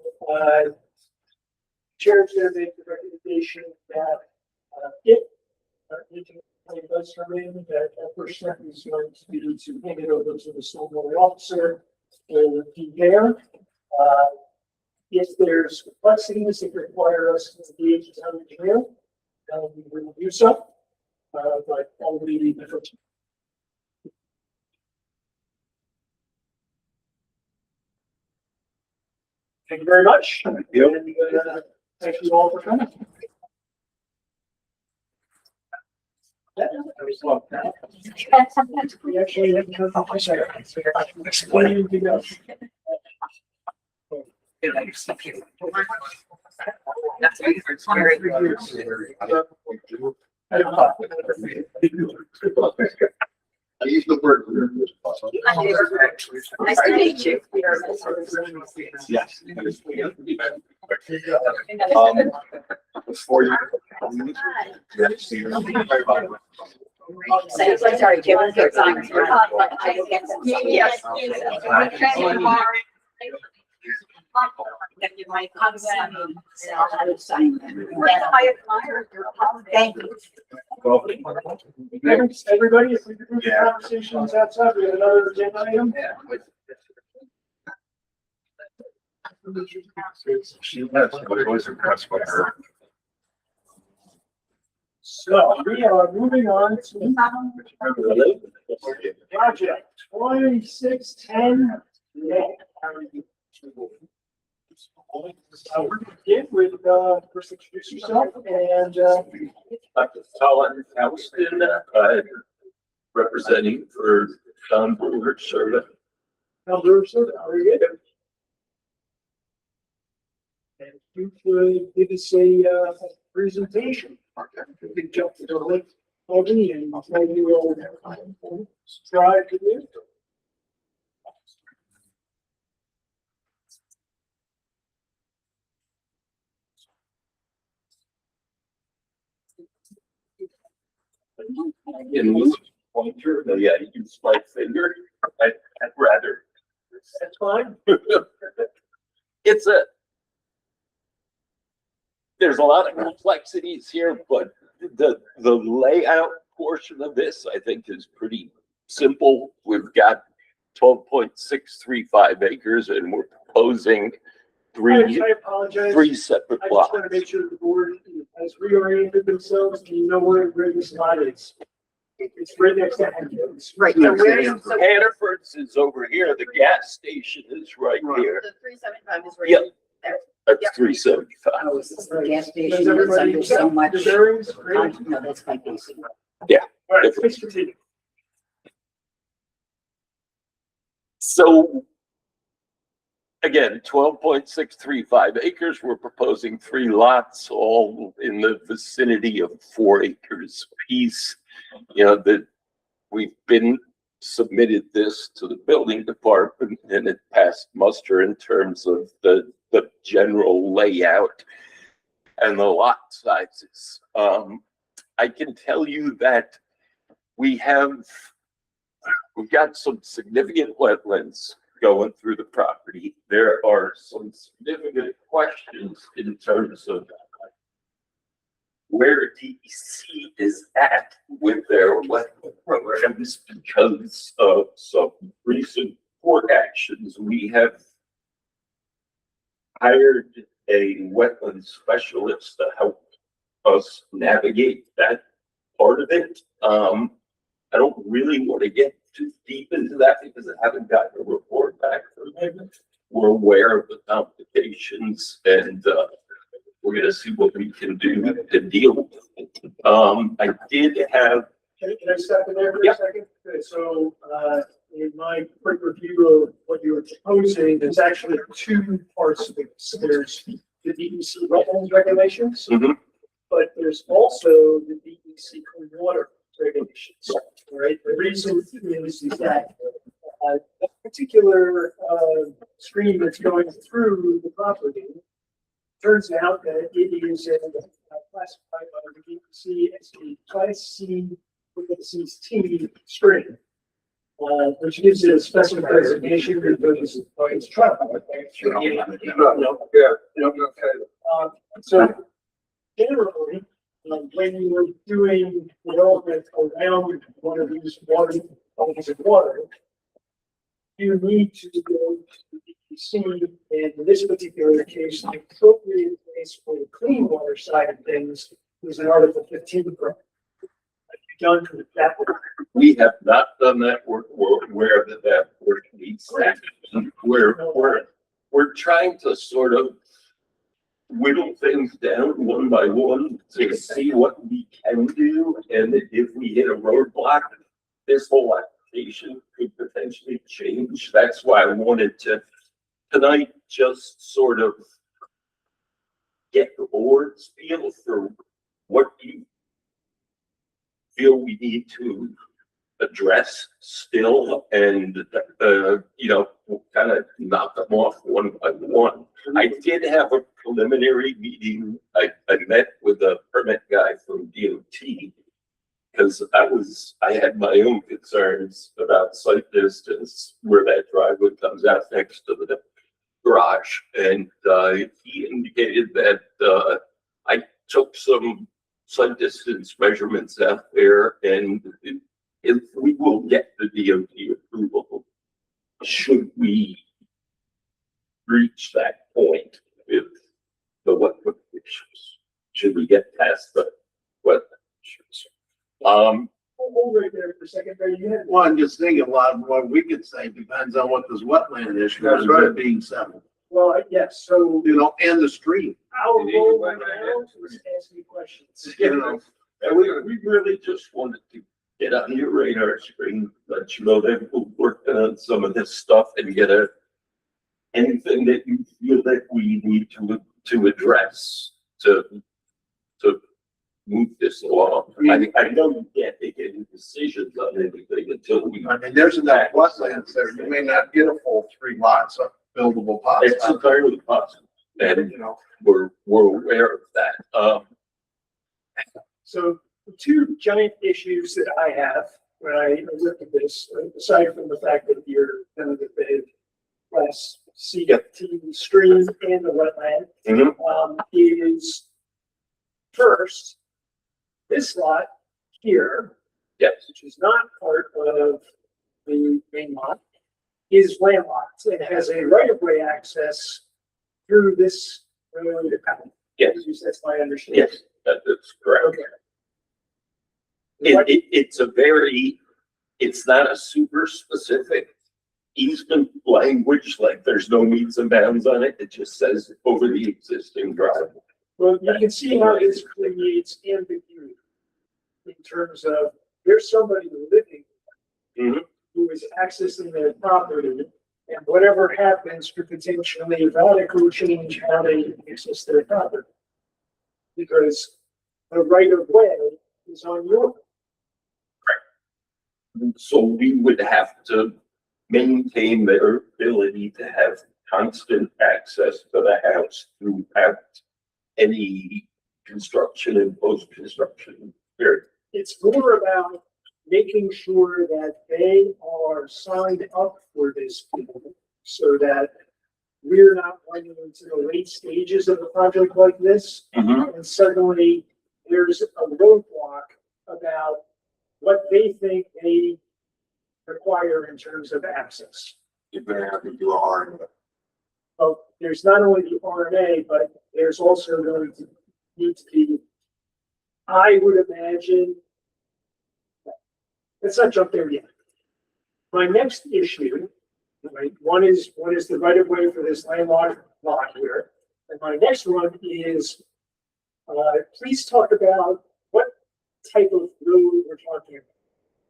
chair's going to make the recommendation that if it does come in, that first step is going to be to hand it over to the stormwater officer to be there. If there's complexities that require us to engage the town engineer, we will do so. But I will leave the first. Thank you very much. Thank you. And, thank you all for coming. We actually have to explain to go. I use the word. Nice to meet you. Yes. Before you. Sorry, Kevin. Yes. You might come back and say, I'll sign that. I admire your holiday. Thank you. Everybody, if we could move the conversations outside, we have another agenda item. She was always impressed by her. So we are moving on to project 2610. We're gonna begin with, first introduce yourself and, Colin Houston, representing for Don Brewer Serta. Elder, so very good. And you could give us a, presentation. We can jump to the link, Toby, and maybe we'll try to do. In this pointer, yeah, I use my finger. I'd rather. That's fine. It's there's a lot of complexities here, but the layout portion of this, I think, is pretty simple. We've got 12.635 acres and we're proposing I apologize. three separate I just lots. want to make sure the board has reoriented themselves and you know where this lot is. It's right next to Hannaford's. Right, so where is, so Hannaford's is over here. The gas station is right here. the 375 is right Yep. there. That's Yep. 375. Oh, is this the gas Does station that's everybody under so accept much? the bearings? Great. No, that's my basic. All right, please continue. So again, 12.635 acres. We're proposing three lots, all in the vicinity of 4 acres apiece. You know, that we've been submitted this to the building department and it passed muster in terms of the general layout and the lot sizes. I can tell you that we've got some significant wetlands going through the property. There are some significant questions in terms of where DEC is at with their wetland programs because of some recent court actions. We have hired a wetland specialist to help us navigate that part of it. I don't really want to get too deep into that because I haven't gotten a report back from them. We're aware of the complications and we're gonna see what we can do to deal with it. I did have. Can I step in there for Yeah. a second? Okay, so, in my quick review of what you were proposing, there's actually two parts of it. There's the DEC wetlands regulations, Mhm. but there's also the DEC clean water regulations, right? The reason is that, that particular, stream that's going through the property turns out that it is classified by the DEC as a Class C T stream, which gives it a special designation because it's tropical. So generally, when you are doing development around one of these water, bodies of water, you need to go to the DEC, and in this particular case, the appropriate place for the clean water side of things was an Article 15 permit. Have you done that work? We have not done that work. We're aware that that work needs action. We're trying to sort of whittle things down one by one to see what we can do. And if we hit a roadblock, this whole application could potentially change. That's why I wanted to tonight just sort of get the board's feel for what you feel we need to address still and, you know, we'll kind of knock them off one by one. I did have a preliminary meeting. I met with a permit guy from DOT Because I had my own concerns about site distance where that driveway comes out next to the garage. And, he indicated that, I took some site distance measurements out there, and if we will get the DOT approval, should we reach that point with the wetland issues? Should we get past the wetland issues? Hold right there for a second, Barry. You had Well, I'm just thinking a lot of what we could say depends on what this wetland issue That's is right. being settled, well, yes, so you know, and the stream. our role right now is to ask you questions. You know, And we really just wanted to get on your radar screen, let you know that we're working on some of this stuff and get anything that you feel that we need to address to move this along. I know you can't make any decisions on anything until we. I mean, there's enough wetlands there, you may not get a full 3 lots of buildable plots. It's entirely possible, and You know, we're aware of that. So the two giant issues that I have when I look at this, aside from the fact that you're kind of the less CFT stream and the wetland, is first, this lot here, Yes. which is not part of the main lot, is landlocked. It has a right of way access through this road. Yes. That's my understanding. Yes, that's correct. Okay. It's not a super specific easement language, like there's no meets and bounds on it. It just says over the existing driveway. Well, you can see how this creates ambiguity in terms of there's somebody living Mhm. who is accessing their property, and whatever happens could potentially radically change how they access their property. Because the right of way is on your, So we would have to maintain their ability to have constant access to the house throughout any construction and post-construction period. it's more about making sure that they are signed up for this so that we're not running into the late stages of a project like this. And suddenly there's a roadblock about what they think they require in terms of access. you're gonna have to do a hard. Well, there's not only the RNA, but there's also going to need to be, I would imagine. Let's not jump there yet. My next issue, right, one is the right of way for this landlocked lot here. And my next one is, please talk about what type of road we're talking about.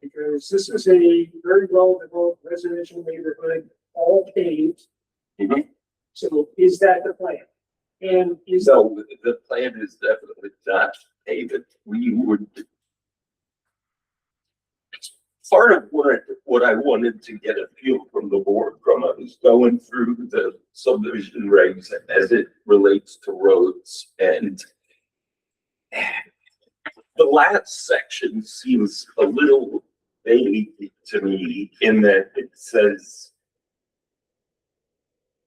Because this is a very well-developed residential neighborhood, all paved. So is that the plan? And is So the plan is definitely not paved. We would. Part of what I wanted to get a feel from the board from, I was going through the subdivision regs as it relates to roads, and the last section seems a little vague to me in that it says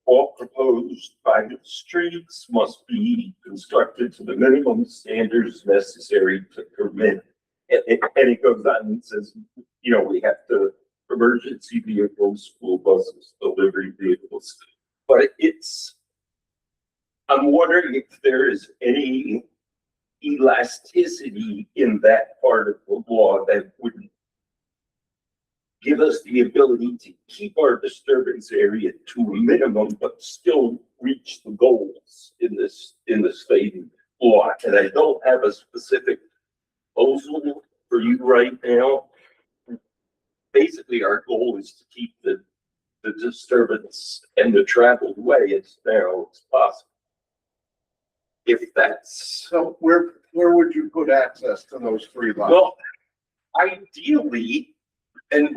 all proposed private streets must be constructed to the minimum standards necessary to permit. And it goes on and says, you know, we have to, emergency vehicles, school buses, delivery vehicles. But I'm wondering if there is any elasticity in that part of the law that would give us the ability to keep our disturbance area to a minimum, but still reach the goals in the state law. And I don't have a specific proposal for you right now. Basically, our goal is to keep the disturbance and the traveled way as narrow as possible. If that's. So where would you put access to those 3 lots? Well, ideally, and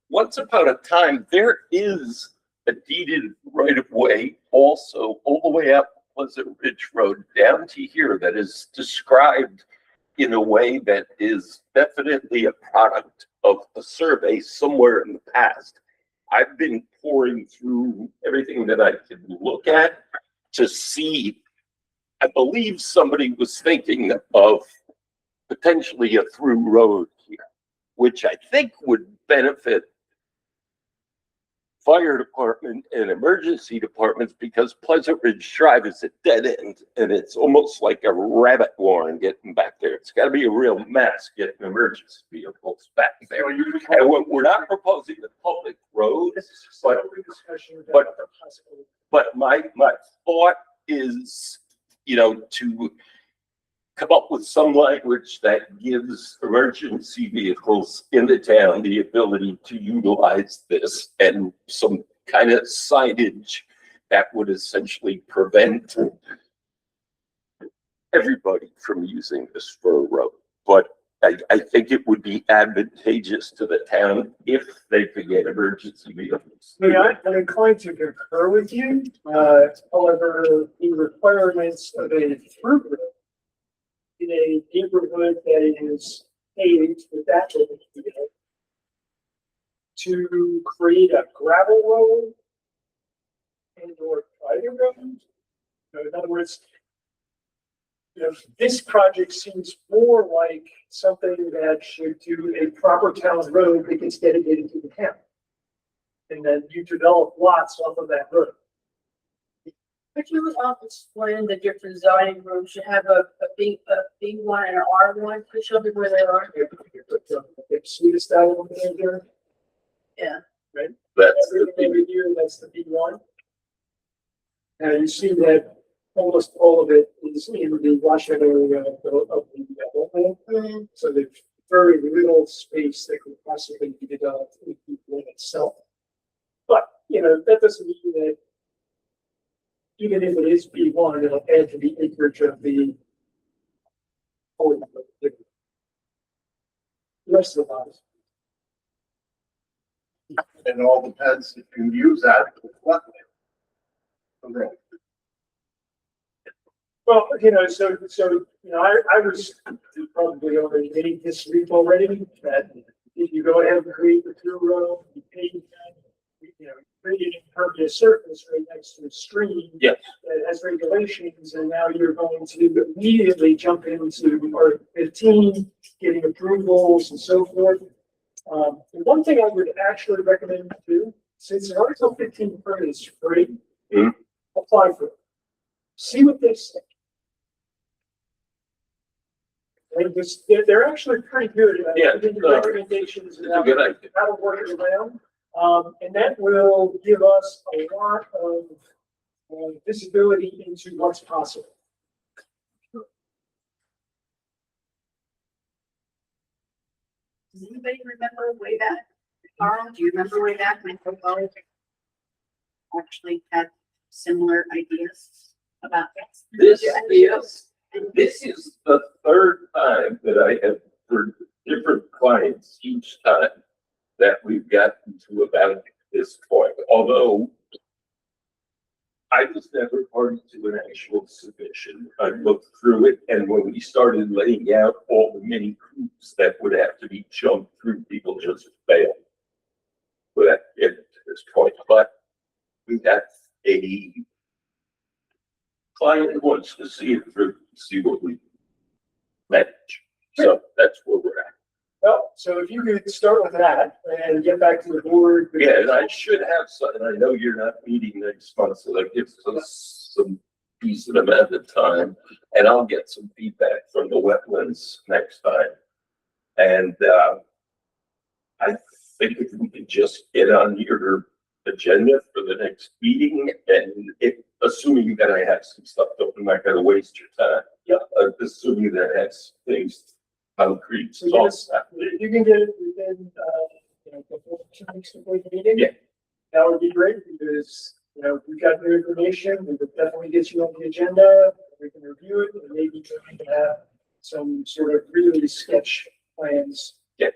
once upon a time, there is a deeded right of way also all the way up Pleasant Ridge Road down to here that is described in a way that is definitely a product of a survey somewhere in the past. I've been pouring through everything that I could look at to see. I believe somebody was thinking of potentially a through road here, which I think would benefit fire department and emergency departments, because Pleasant Ridge Drive is a dead end and it's almost like a rabbit warren getting back there. It's got to be a real mess getting emergency vehicles back there. And we're not proposing a public road, but my thought is, you know, to come up with some language that gives emergency vehicles in the town the ability to utilize this, and some kind of signage that would essentially prevent everybody from using this for a road. But I think it would be advantageous to the town if they could get emergency vehicles. Yeah, I'm inclined to concur with you. However, the requirements of a through road in a neighborhood that is paved with that to create a gravel road and or private road. In other words, this project seems more like something that should do a proper town road that gets dedicated to the town. And then you develop lots off of that road. Could you explain the different zoning rules? You have a B1 and an R1. Could you show me where they are? Sweetest out over there. Yeah. Right? That's the over here, that's the B1. And you see that almost all of it is in the washout area of the wetland. So there's very little space that could possibly be developed in the wetland itself. But, that doesn't mean that even if it is B1, it'll add to the acreage of the rest of the lots. And it all depends if you use that for floodplain. Well, I was probably already made this leap already, that if you go ahead and create the through road, you pave that, create an impervious surface right next to a stream. Yes. That has regulations, and now you're going to immediately jump into Article 15, getting approvals and so forth. The one thing I would actually recommend you do, since the Article 15 permit is free, apply for it. See what they say. And they're actually pretty good at giving you recommendations about how to work it around. And that will give us a lot of visibility into what's possible. Does anybody remember way back, Carl, do you remember way back when Hurley actually had similar ideas about this? This is the third time that I have heard different clients each time that we've gotten to about this point. Although I was never party to an actual submission. I looked through it, and when we started laying out all the many hoops that would have to be jumped through, people just failed. With that, get to this point, but we got a client who wants to see it through, see what we manage. So that's where we're at. Well, so if you could start with that and get back to the board. Yeah, and I should have some, and I know you're not meeting next month, so that gives us some decent amount of time. And I'll get some feedback from the wetlands next time. And I think if we could just get on your agenda for the next meeting, and assuming that I have some stuff, I'm not gonna waste your time. Yeah. Assuming that has things concrete. So yes, you can get it within, before 2 weeks before the meeting. Yeah. That would be great, because, we've got new information, we could definitely get you on the agenda, we can review it, and maybe we can have some sort of really sketch plans. Yeah.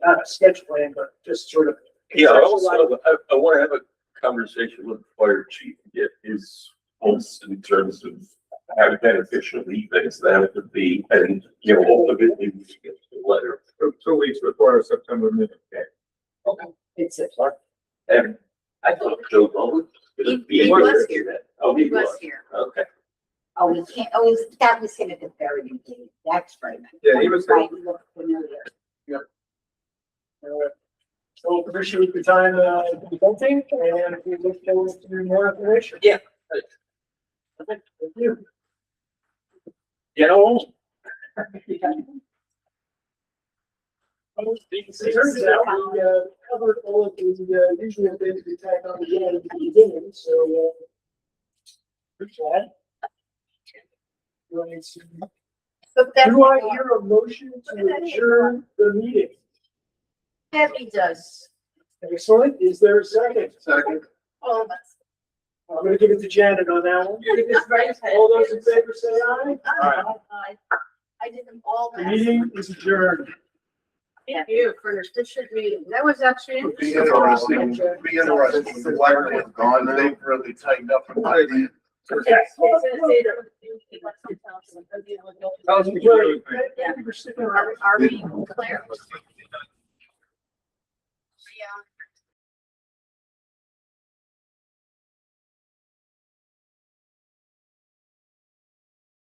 Not a sketch plan, but just sort of. Yeah, I want to have a conversation with the fire chief, get his pulse in terms of have beneficial events, that would be, and, you know, ultimately we get the letter. 2 weeks before September meeting. It's a. And I thought Joe Bowen. He was here. Oh, He was here. Okay. Oh, we can't, that was him at the very beginning, that's right. Yeah, he was there. Right, he looked familiar. So appreciate the time, consulting, and we look forward to more information. Yeah. Thank you. You know, It turns out we, covered all of the, usual things we tack on again at the beginning, so, appreciate that. Right, so But that, do I hear a motion to adjourn the meeting? Debbie does. Excellent, is there a second? Second. All of us. I'm gonna give it to Janet on that one. All those in favor say aye. I did them all. The meeting is adjourned. Thank you for an efficient meeting. That was actually Be interesting. interesting, be interesting. The library was gone, they've really tightened up. Yes. That was really great. Thank you for sticking around. Are we clear?